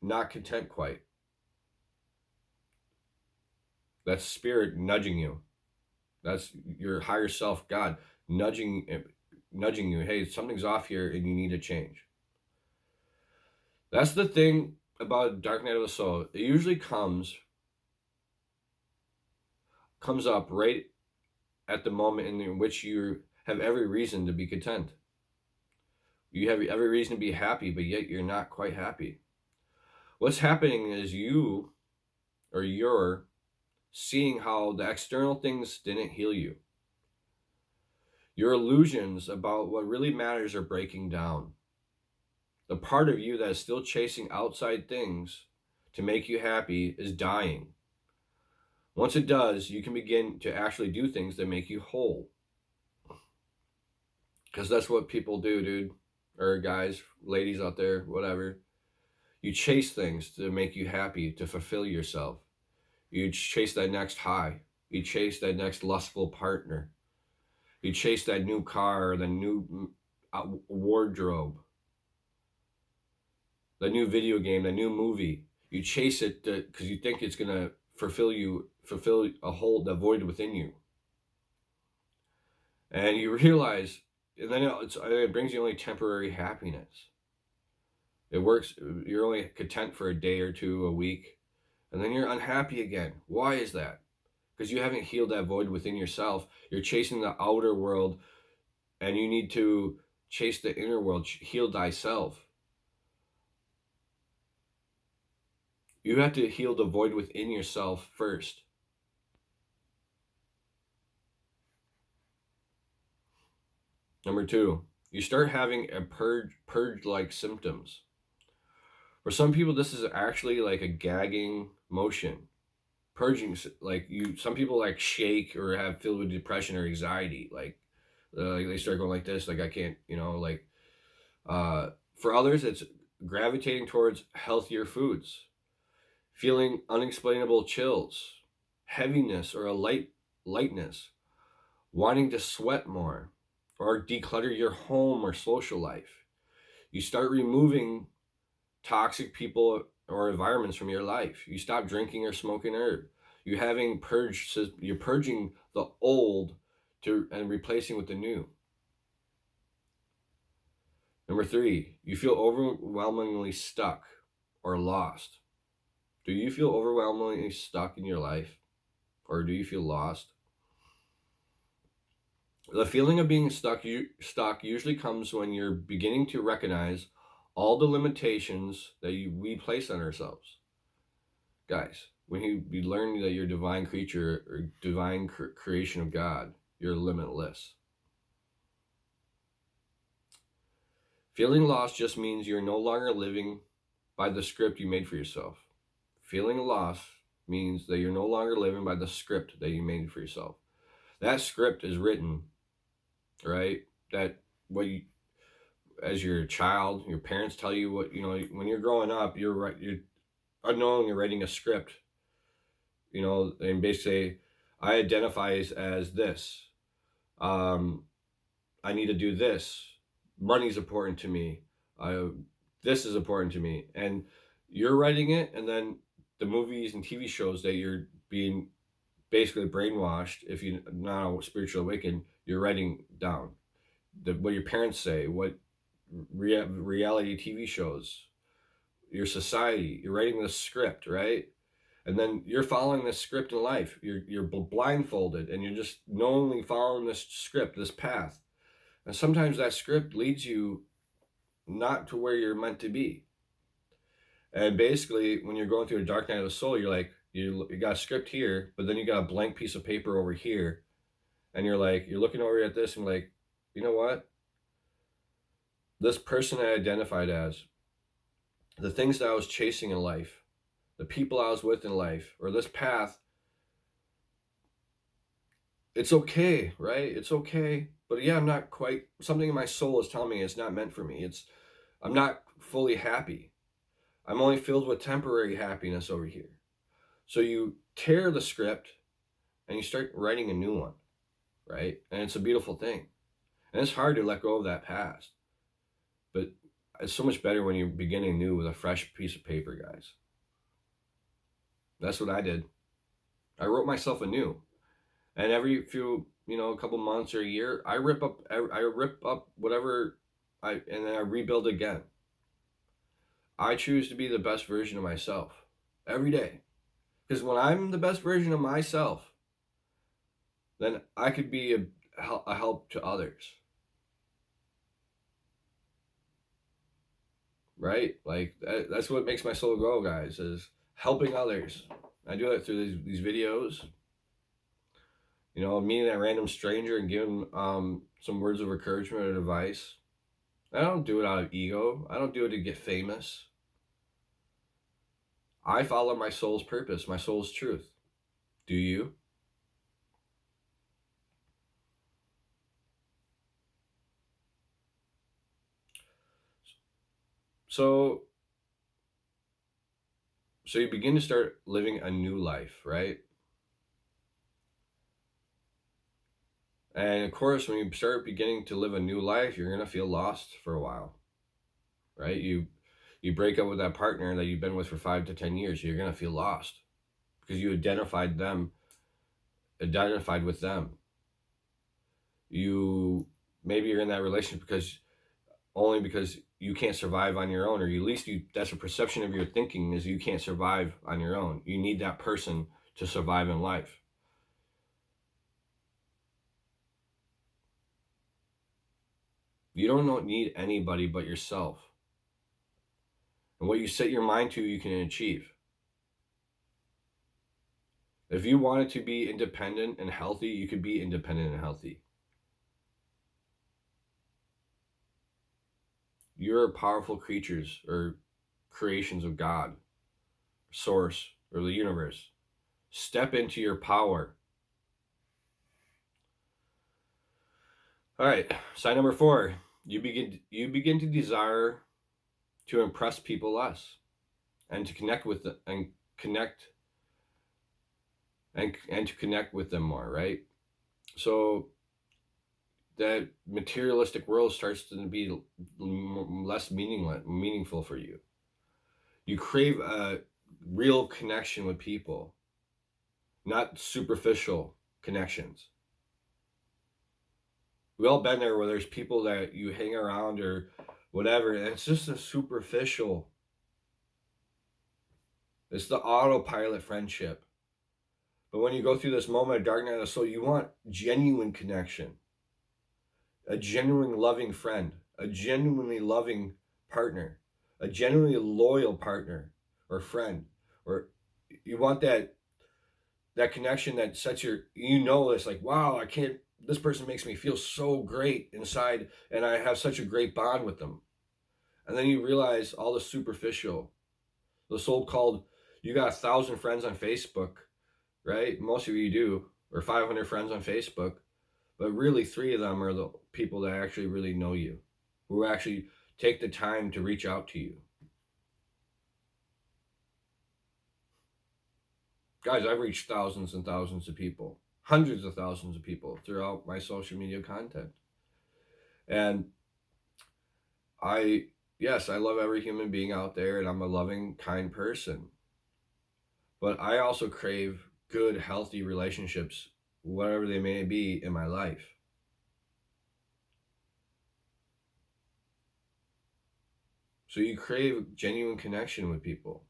not content quite. That's spirit nudging you. That's your higher self, God, nudging you. Hey, something's off here and you need to change. That's the thing about dark night of the soul. It usually comes up right at the moment in which you have every reason to be content. You have every reason to be happy, but yet you're not quite happy. What's happening is you're seeing how the external things didn't heal you. Your illusions about what really matters are breaking down. The part of you that is still chasing outside things to make you happy is dying. Once it does, you can begin to actually do things that make you whole. Because that's what people do, dude. Or guys, ladies out there, whatever. You chase things to make you happy, to fulfill yourself. You chase that next high. You chase that next lustful partner. You chase that new car, the new wardrobe, the new video game, the new movie. You chase it because you think it's going to fulfill a hole, the void within you. And you realize, and then it brings you only temporary happiness. It works, you're only content for a day or two, a week, and then you're unhappy again. Why is that? Because you haven't healed that void within yourself. You're chasing the outer world, and you need to chase the inner world, heal thyself. You have to heal the void within yourself first. Number 2, you start having a purge-like symptoms. For some people, this is actually like a gagging motion. Purging, some people like shake or have filled with depression or anxiety. Like they start going like this, like I can't, for others, it's gravitating towards healthier foods, feeling unexplainable chills, heaviness or a lightness, wanting to sweat more, or declutter your home or social life. You start removing toxic people or environments from your life. You stop drinking or smoking herb. You're purging the old and replacing with the new. Number 3, you feel overwhelmingly stuck or lost. Do you feel overwhelmingly stuck in your life, or do you feel lost? The feeling of being stuck usually comes when you're beginning to recognize all the limitations that we place on ourselves. Guys, when you learn that you're a divine creature or divine creation of God, you're limitless. Feeling lost just means you're no longer living by the script you made for yourself. Feeling lost means that you're no longer living by the script that you made for yourself. That script is written, right? As your child, your parents tell you what, when you're growing up, you're unknowingly writing a script, and basically, I identify as this. I need to do this. Money's important to me. This is important to me. And you're writing it, and then the movies and TV shows that you're being basically brainwashed, if you're not spiritually awakened, you're writing down what your parents say, what reality TV shows, your society. You're writing the script, right? And then you're following this script in life. You're blindfolded, and you're just knowingly following this script, this path. And sometimes that script leads you not to where you're meant to be. And basically, when you're going through a dark night of the soul, you're like, you got a script here, but then you got a blank piece of paper over here. And you're looking over at this and like, you know what? This person I identified as, the things that I was chasing in life, the people I was with in life, or this path, it's okay, right? It's okay. But yeah, I'm not quite, something in my soul is telling me it's not meant for me. I'm not fully happy. I'm only filled with temporary happiness over here. So you tear the script and you start writing a new one, right? And it's a beautiful thing. And it's hard to let go of that past. But it's so much better when you're beginning new with a fresh piece of paper, guys. That's what I did. I wrote myself anew. And every few, a couple months or a year, I rip up whatever and then I rebuild again. I choose to be the best version of myself every day. Because when I'm the best version of myself, then I could be a help to others. Right? Like that's what makes my soul grow, guys, is helping others. I do it through these videos. Meeting that random stranger and giving some words of encouragement or advice. I don't do it out of ego. I don't do it to get famous. I follow my soul's purpose, my soul's truth. Do you? So you begin to start living a new life, right? And of course, when you start beginning to live a new life, you're going to feel lost for a while, right? You break up with that partner that you've been with for 5 to 10 years, you're going to feel lost because you identified with them. Maybe you're in that relationship because you can't survive on your own, or at least that's a perception of your thinking, is you can't survive on your own. You need that person to survive in life. You don't need anybody but yourself. And what you set your mind to, you can achieve. If you wanted to be independent and healthy, you could be independent and healthy. You're powerful creatures or creations of God, source, or the universe. Step into your power. All right, sign number 4. You begin to desire to impress people less, and to connect with them, and to connect with them more, right? So that materialistic world starts to be less meaningful for you. You crave a real connection with people, not superficial connections. We all been there where there's people that you hang around or whatever, and it's just a superficial. It's the autopilot friendship. But when you go through this moment of dark night of the soul, you want genuine connection, a genuine loving friend, a genuinely loving partner, a genuinely loyal partner or friend, or you want that connection that sets it's like, wow, this person makes me feel so great inside, and I have such a great bond with them. And then you realize all the superficial, the so-called, you got 1,000 friends on Facebook, right? Most of you do, or 500 friends on Facebook, but really 3 of them are the people that actually really know you, who actually take the time to reach out to you. Guys, I've reached thousands and thousands of people, hundreds of thousands of people throughout my social media content. And I love every human being out there, and I'm a loving, kind person. But I also crave good, healthy relationships, whatever they may be in my life. So you crave genuine connection with people.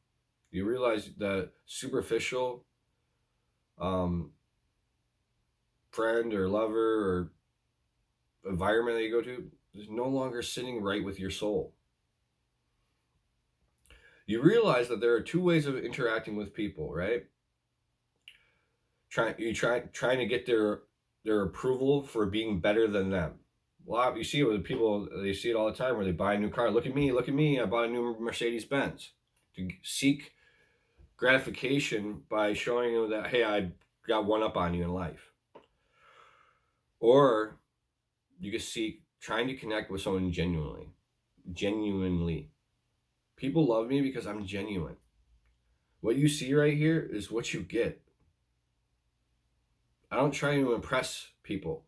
You realize that superficial friend or lover or environment that you go to is no longer sitting right with your soul. You realize that there are 2 ways of interacting with people, right? Trying to get their approval for being better than them. Well, you see it with people, they see it all the time where they buy a new car. Look at me, I bought a new Mercedes-Benz. To seek gratification by showing you that, hey, I got one up on you in life. Or you can seek trying to connect with someone genuinely. People love me because I'm genuine. What you see right here is what you get. I don't try to impress people.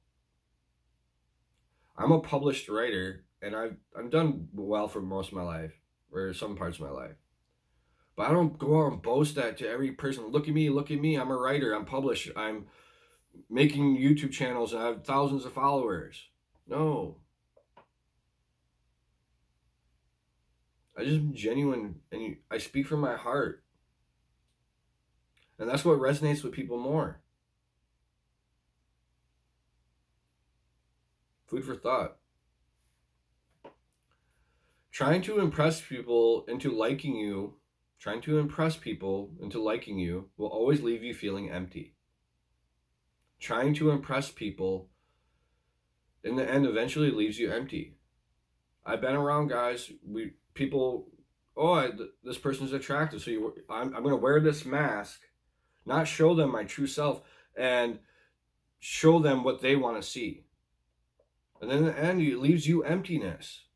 I'm a published writer, and I've done well for most of my life, or some parts of my life. But I don't go out and boast that to every person. Look at me, look at me. I'm a writer. I'm published. I'm making YouTube channels, and I have thousands of followers. No. I just am genuine, and I speak from my heart. And that's what resonates with people more. Food for thought. Trying to impress people into liking you, will always leave you feeling empty. Trying to impress people in the end eventually leaves you empty. I've been around guys, this person's attractive, so I'm going to wear this mask, not show them my true self, and show them what they want to see. And then in the end, it leaves you emptiness.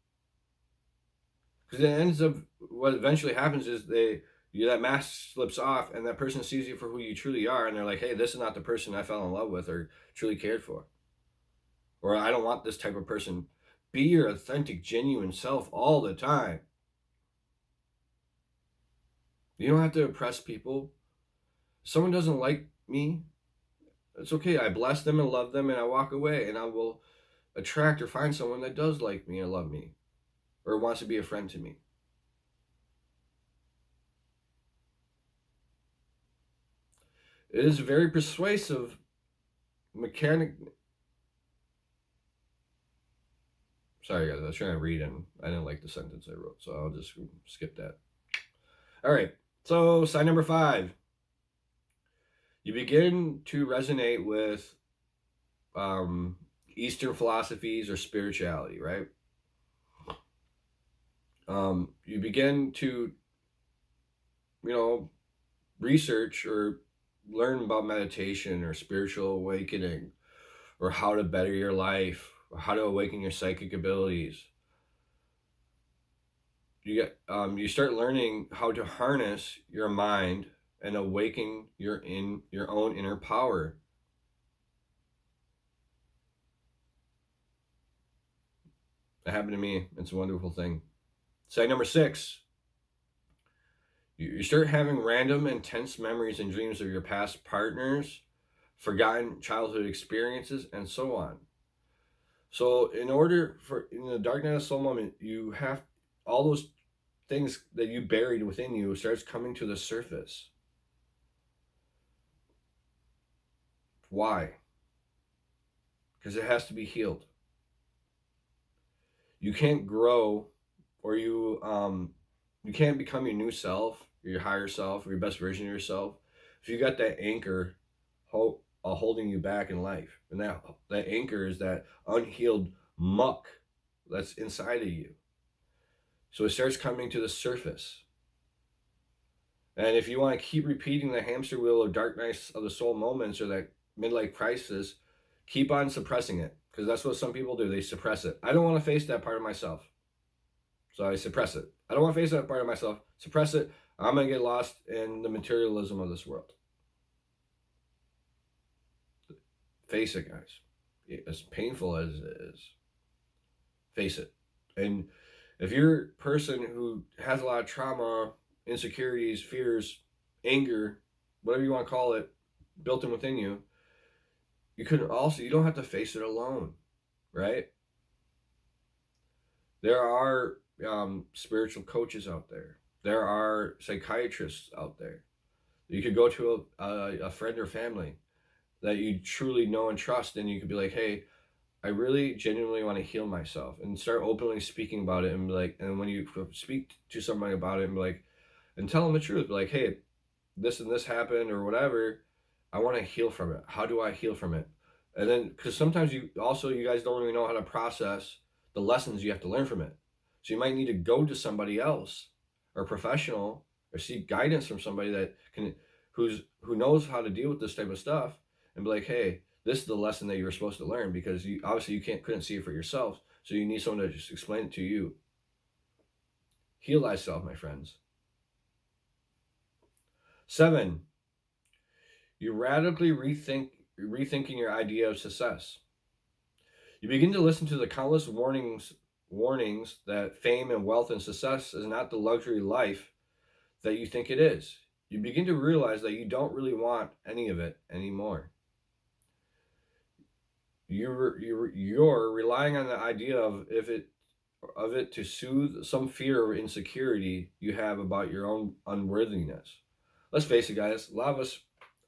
Because it ends up, what eventually happens is that mask slips off, and that person sees you for who you truly are, and they're like, hey, this is not the person I fell in love with or truly cared for. Or I don't want this type of person. Be your authentic, genuine self all the time. You don't have to impress people. If someone doesn't like me, it's okay. I bless them and love them, and I walk away, and I will attract or find someone that does like me and love me, or wants to be a friend to me. It is very persuasive Sorry guys, I was trying to read and I didn't like the sentence I wrote, so I'll just skip that. All right, so sign number 5. You begin to resonate with Eastern philosophies or spirituality, right? You begin to, research or learn about meditation or spiritual awakening, or how to better your life, or how to awaken your psychic abilities. You start learning how to harness your mind and awaken your own inner power. That happened to me. It's a wonderful thing. Side number 6. You start having random, intense memories and dreams of your past partners, forgotten childhood experiences, and so on. So in the dark night of soul moment, you have all those things that you buried within you starts coming to the surface. Why? Because it has to be healed. You can't grow, or you can't become your new self, your higher self, or your best version of yourself if you got that anchor holding you back in life. And that anchor is that unhealed muck that's inside of you. So it starts coming to the surface. And if you want to keep repeating the hamster wheel of dark nights of the soul moments or that midlife crisis, keep on suppressing it, because that's what some people do. They suppress it. I don't want to face that part of myself, so I suppress it. I don't want to face that part of myself. Suppress it. I'm going to get lost in the materialism of this world. Face it, guys. As painful as it is, face it. And if you're a person who has a lot of trauma, insecurities, fears, anger, whatever you want to call it, built in within you, you don't have to face it alone, right? There are spiritual coaches out there. There are psychiatrists out there. You could go to a friend or family that you truly know and trust, and you could be like, hey, I really genuinely want to heal myself, and start openly speaking about it, and be like, and when you speak to somebody about it, and be like, and tell them the truth, be like, hey, this and this happened or whatever, I want to heal from it. How do I heal from it? And then, because sometimes you guys don't really know how to process the lessons you have to learn from it. So you might need to go to somebody else, or a professional, or seek guidance from somebody who knows how to deal with this type of stuff, and be like, hey, this is the lesson that you were supposed to learn, because you couldn't see it for yourself. So you need someone to just explain it to you. Heal thyself, my friends. 7, you radically rethinking your idea of success. You begin to listen to the countless warnings that fame and wealth and success is not the luxury life that you think it is. You begin to realize that you don't really want any of it anymore. You're relying on the idea of it to soothe some fear or insecurity you have about your own unworthiness. Let's face it, guys, a lot of us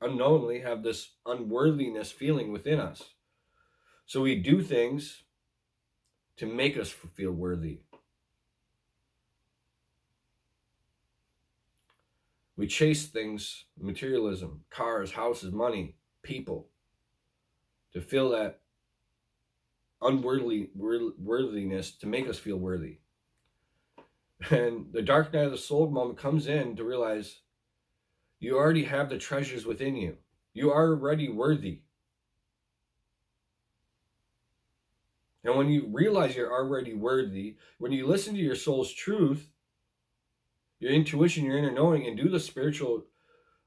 unknowingly have this unworthiness feeling within us. So we do things to make us feel worthy. We chase things, materialism, cars, houses, money, people, to feel that worthiness to make us feel worthy. And the dark night of the soul moment comes in to realize you already have the treasures within you. You are already worthy. And when you realize you're already worthy, when you listen to your soul's truth, your intuition, your inner knowing, and do the spiritual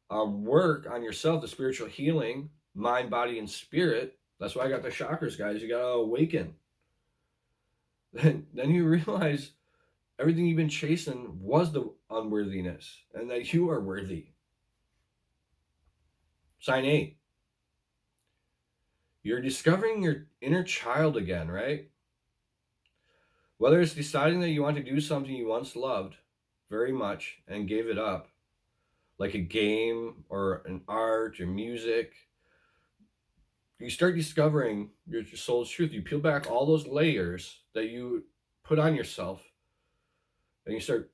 work on yourself, the spiritual healing, mind, body, and spirit. That's why I got the chakras, guys. You got to awaken. Then you realize everything you've been chasing was the unworthiness and that you are worthy. Sign 8. You're discovering your inner child again, right? Whether it's deciding that you want to do something you once loved very much and gave it up, like a game or an art or music, you start discovering your soul's truth. You peel back all those layers that you put on yourself and you start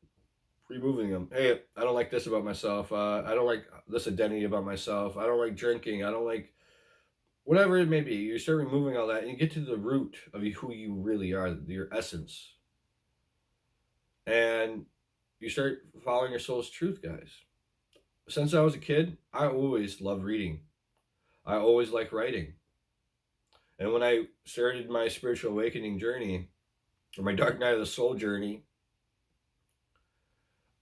removing them. Hey, I don't like this about myself. I don't like this identity about myself. I don't like drinking. I don't like whatever it may be. You start removing all that and you get to the root of who you really are, your essence. And you start following your soul's truth, guys. Since I was a kid, I always loved reading. I always liked writing. And when I started my spiritual awakening journey, or my dark night of the soul journey,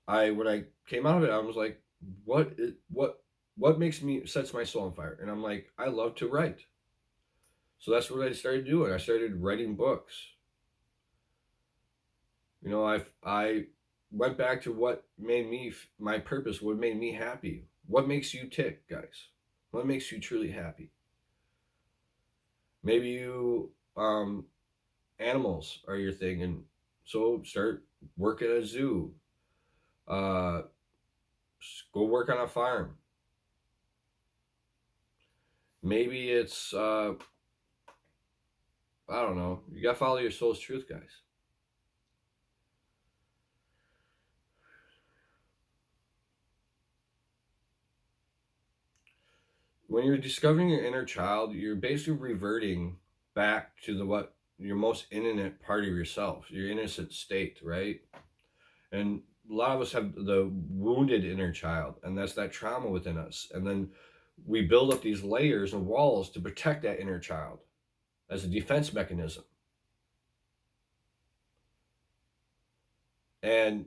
when I came out of it, I was like, what sets my soul on fire? And I'm like, I love to write. So that's what I started doing. I started writing books. You know, I went back to what made me, my purpose, what made me happy. What makes you tick, guys? What makes you truly happy? Maybe you, animals are your thing, and so start work at a zoo. Go work on a farm. Maybe it's, I don't know. You gotta follow your soul's truth, guys. When you're discovering your inner child, you're basically reverting back to what your most innocent part of yourself, your innocent state, right? And a lot of us have the wounded inner child, and that's that trauma within us. And then we build up these layers and walls to protect that inner child as a defense mechanism. And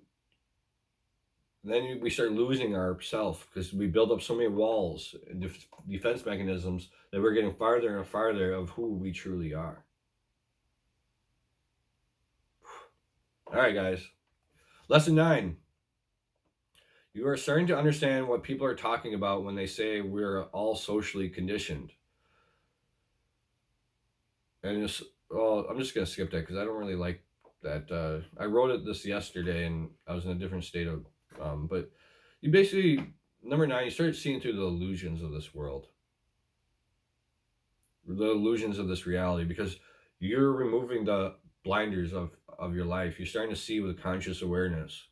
then we start losing ourselves because we build up so many walls and defense mechanisms that we're getting farther and farther of who we truly are. All right, guys. Lesson 9. You are starting to understand what people are talking about when they say we're all socially conditioned. And I'm just going to skip that because I don't really like that. I wrote this yesterday and I was in a different state of, but you basically, number 9, you start seeing through the illusions of this world, the illusions of this reality, because you're removing the blinders of your life. You're starting to see with conscious awareness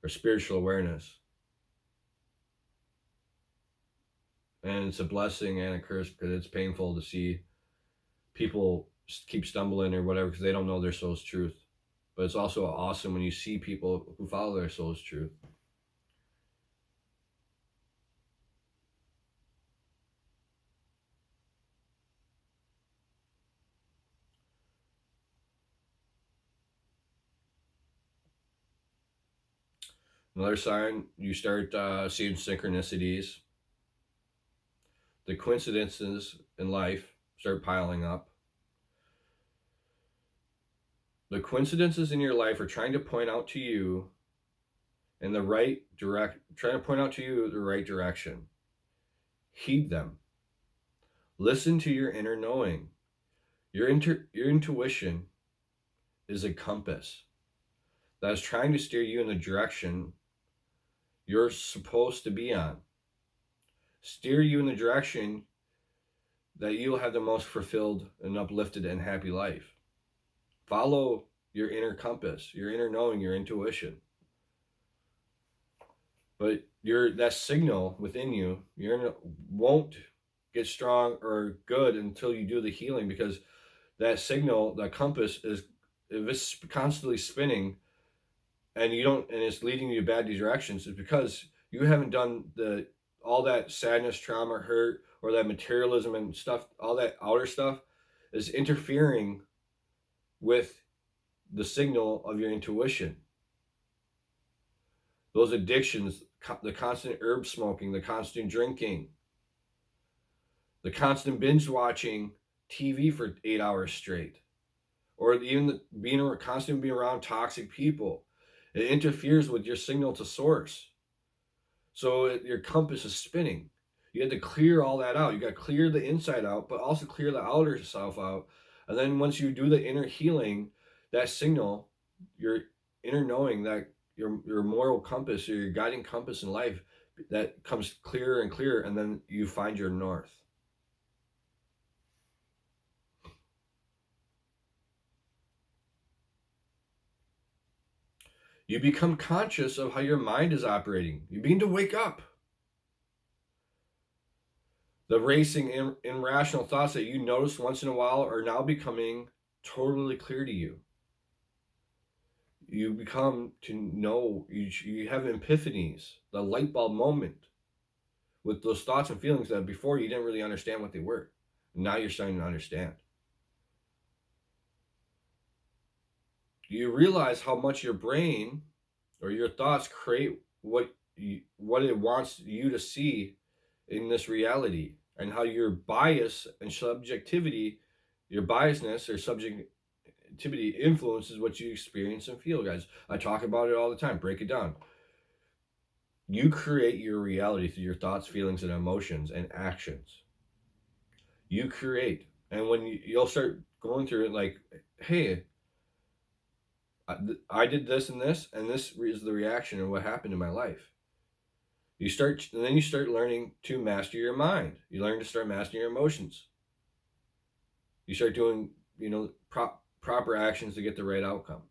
or spiritual awareness. And it's a blessing and a curse because it's painful to see people keep stumbling or whatever because they don't know their soul's truth. But it's also awesome when you see people who follow their soul's truth. Another sign, you start seeing synchronicities. The coincidences in life start piling up. The coincidences in your life are trying to point out to you in the right trying to point out to you the right direction. Heed them. Listen to your inner knowing. Your intuition is a compass that is trying to steer you in the direction you're supposed to be on. Steer you in the direction that you'll have the most fulfilled and uplifted and happy life. Follow your inner compass, your inner knowing, your intuition. But that signal within you, won't get strong or good until you do the healing, because that signal, that compass is, if it's constantly spinning and it's leading you to bad directions, it's because you haven't done all that sadness, trauma, hurt, or that materialism and stuff, all that outer stuff is interfering with the signal of your intuition. Those addictions, the constant herb smoking, the constant drinking, the constant binge watching TV for 8 hours straight, or even constantly being around toxic people, it interferes with your signal to source. So your compass is spinning. You have to clear all that out. You got to clear the inside out, but also clear the outer self out. And then once you do the inner healing, that signal, your inner knowing, that your moral compass or your guiding compass in life, that comes clearer and clearer, and then you find your north. You become conscious of how your mind is operating. You begin to wake up. The racing, irrational thoughts that you notice once in a while are now becoming totally clear to you. You become to know, you have epiphanies, the light bulb moment with those thoughts and feelings that before you didn't really understand what they were. Now you're starting to understand. You realize how much your brain or your thoughts create what it wants you to see in this reality, and how your bias and subjectivity, your biasness or subjectivity influences what you experience and feel, guys. I talk about it all the time. Break it down. You create your reality through your thoughts, feelings, and emotions and actions. You create. And when you'll start going through it like, hey, I did this, and this is the reaction of what happened in my life. And then you start learning to master your mind. You learn to start mastering your emotions. You start doing, proper actions to get the right outcome.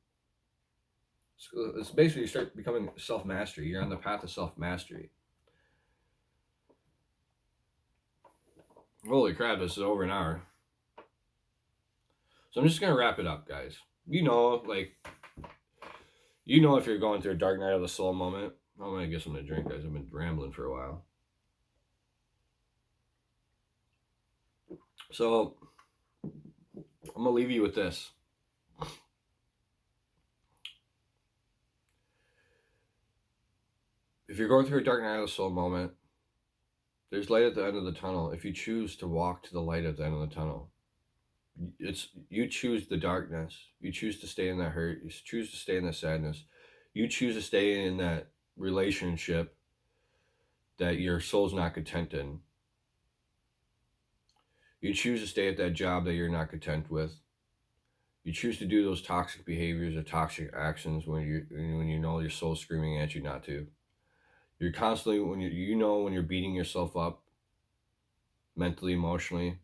So it's basically, you start becoming self-mastery. You're on the path of self-mastery. Holy crap, this is over an hour. So I'm just going to wrap it up, guys. If you're going through a dark night of the soul moment, I'm going to get something to drink, guys. I've been rambling for a while. So I'm going to leave you with this. If you're going through a dark night of the soul moment, there's light at the end of the tunnel. If you choose to walk to the light at the end of the tunnel, you choose the darkness. You choose to stay in that hurt. You choose to stay in that sadness. You choose to stay in that relationship that your soul's not content in. You choose to stay at that job that you're not content with. You choose to do those toxic behaviors or toxic actions when you know your soul's screaming at you not to. You're constantly, when you're beating yourself up mentally, emotionally.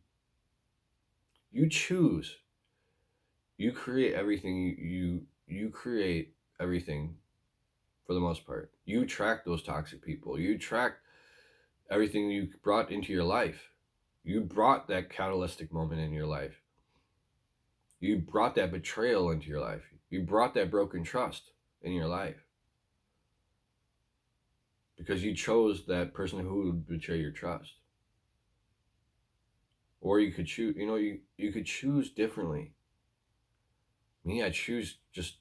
You choose. You create everything. You create everything for the most part. You attract those toxic people. You attract everything you brought into your life. You brought that catalytic moment in your life. You brought that betrayal into your life. You brought that broken trust in your life. Because you chose that person who would betray your trust. Or you could choose, you could choose differently. Me, I choose just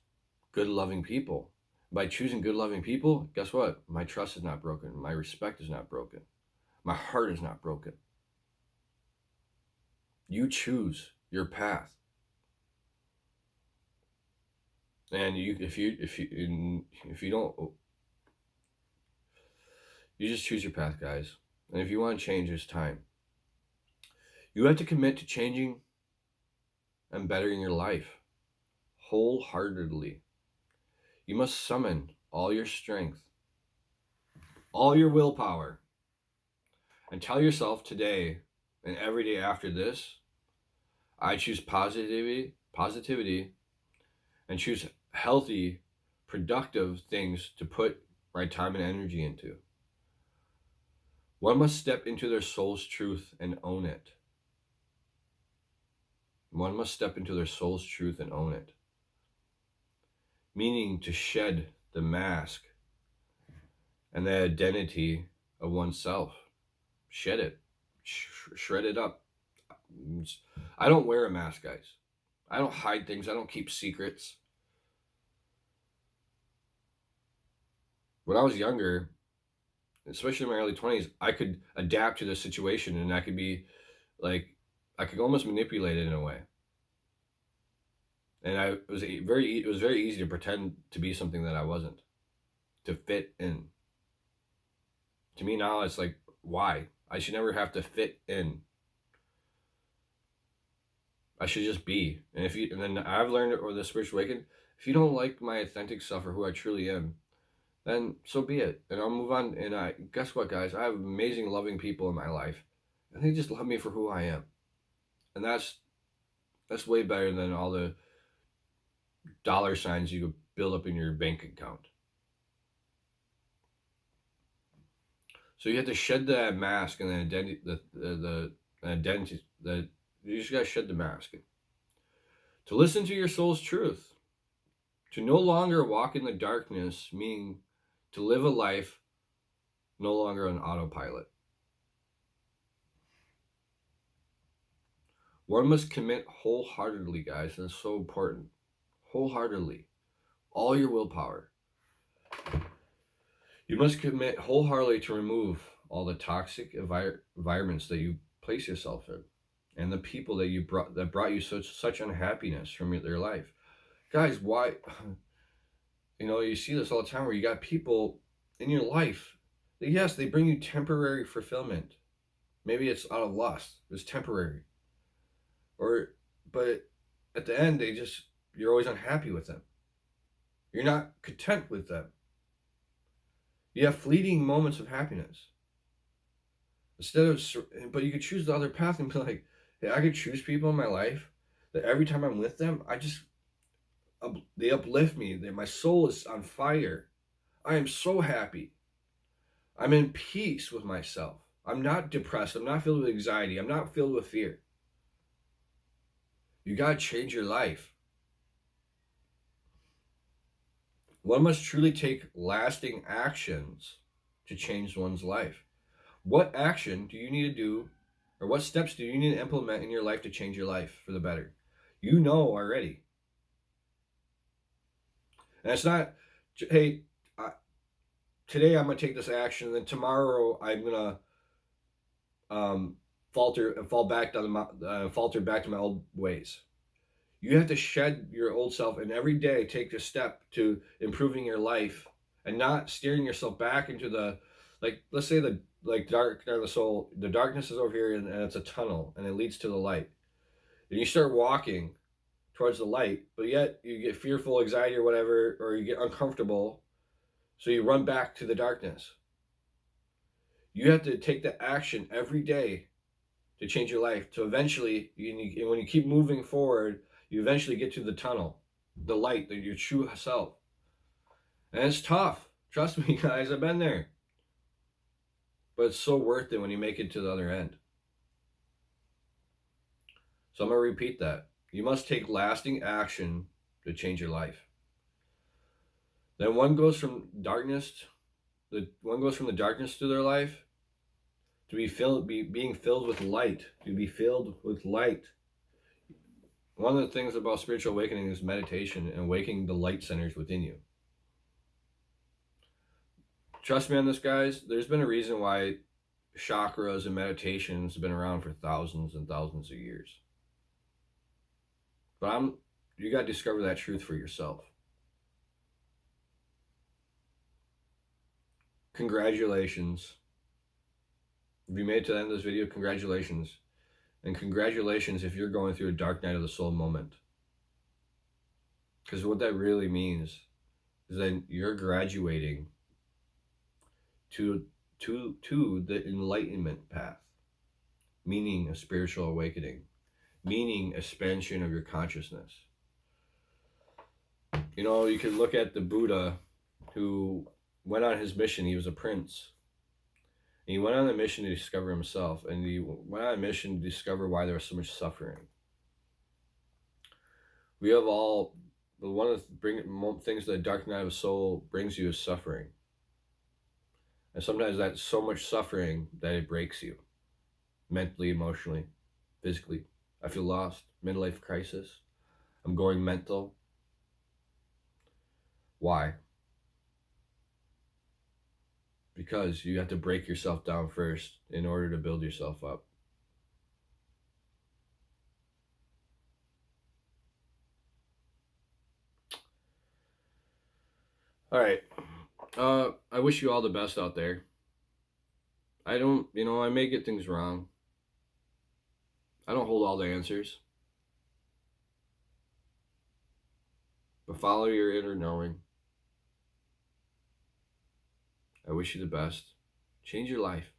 good, loving people. By choosing good, loving people, guess what? My trust is not broken. My respect is not broken. My heart is not broken. You choose your path. And if you don't, you just choose your path, guys. And if you want to change, it's time. You have to commit to changing and bettering your life wholeheartedly. You must summon all your strength, all your willpower, and tell yourself today and every day after this, I choose positivity, and choose healthy, productive things to put my time and energy into. One must step into their soul's truth and own it. One must step into their soul's truth and own it. Meaning to shed the mask and the identity of oneself. Shed it. Shred it up. I don't wear a mask, guys. I don't hide things. I don't keep secrets. When I was younger, especially in my early 20s, I could adapt to the situation, and I could be like, I could almost manipulate it in a way. And it was very easy to pretend to be something that I wasn't, to fit in. To me now, it's like, why? I should never have to fit in. I should just be. And then I've learned, or the spiritual awakening, if you don't like my authentic self or who I truly am, then so be it. And I'll move on. And guess what, guys? I have amazing, loving people in my life, and they just love me for who I am. And that's way better than all the dollar signs you could build up in your bank account. So you have to shed that mask and the identity that you just gotta shed the mask. To listen to your soul's truth. To no longer walk in the darkness, meaning to live a life no longer on autopilot. One must commit wholeheartedly, guys. That's so important. Wholeheartedly. All your willpower. You must commit wholeheartedly to remove all the toxic environments that you place yourself in, and the people that brought you such unhappiness from their life. Guys, why? You see this all the time where you got people in your life that, yes, they bring you temporary fulfillment. Maybe it's out of lust. It's temporary. But at the end, you're always unhappy with them. You're not content with them. You have fleeting moments of happiness. But you could choose the other path and be like, hey, I could choose people in my life that every time I'm with them, they uplift me. My soul is on fire. I am so happy. I'm in peace with myself. I'm not depressed. I'm not filled with anxiety. I'm not filled with fear. You got to change your life. One must truly take lasting actions to change one's life. What action do you need to do, or what steps do you need to implement in your life to change your life for the better? You know already. And it's not, hey, today I'm going to take this action, and then tomorrow I'm going to falter back to my old ways. You have to shed your old self, and every day take a step to improving your life, and not steering yourself back into let's say dark of the soul. The darkness is over here, and it's a tunnel, and it leads to the light. And you start walking towards the light, but yet you get fearful, anxiety, or whatever, or you get uncomfortable, so you run back to the darkness. You have to take the action every day to change your life. To eventually, when you keep moving forward, you eventually get to the tunnel, the light, your true self. And it's tough. Trust me, guys, I've been there. But it's so worth it when you make it to the other end. So I'm going to repeat that. You must take lasting action to change your life. Then one goes from the darkness to their life to being filled with light. To be filled with light. One of the things about spiritual awakening is meditation and awakening the light centers within you. Trust me on this, guys. There's been a reason why chakras and meditations have been around for thousands and thousands of years. But you got to discover that truth for yourself. Congratulations. If you made it to the end of this video, congratulations. And congratulations if you're going through a dark night of the soul moment. Because what that really means is that you're graduating to the enlightenment path, meaning a spiritual awakening, meaning expansion of your consciousness. You know, you can look at the Buddha who went on his mission. He was a prince. And he went on a mission to discover himself, and he went on a mission to discover why there was so much suffering. We have all, one of the things that the dark night of the soul brings you is suffering. And sometimes that's so much suffering that it breaks you. Mentally, emotionally, physically. I feel lost, midlife crisis. I'm going mental. Why? Because you have to break yourself down first in order to build yourself up. All right. I wish you all the best out there. I may get things wrong. I don't hold all the answers. But follow your inner knowing. I wish you the best. Change your life.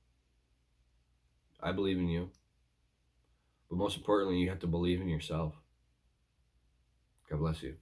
I believe in you. But most importantly, you have to believe in yourself. God bless you.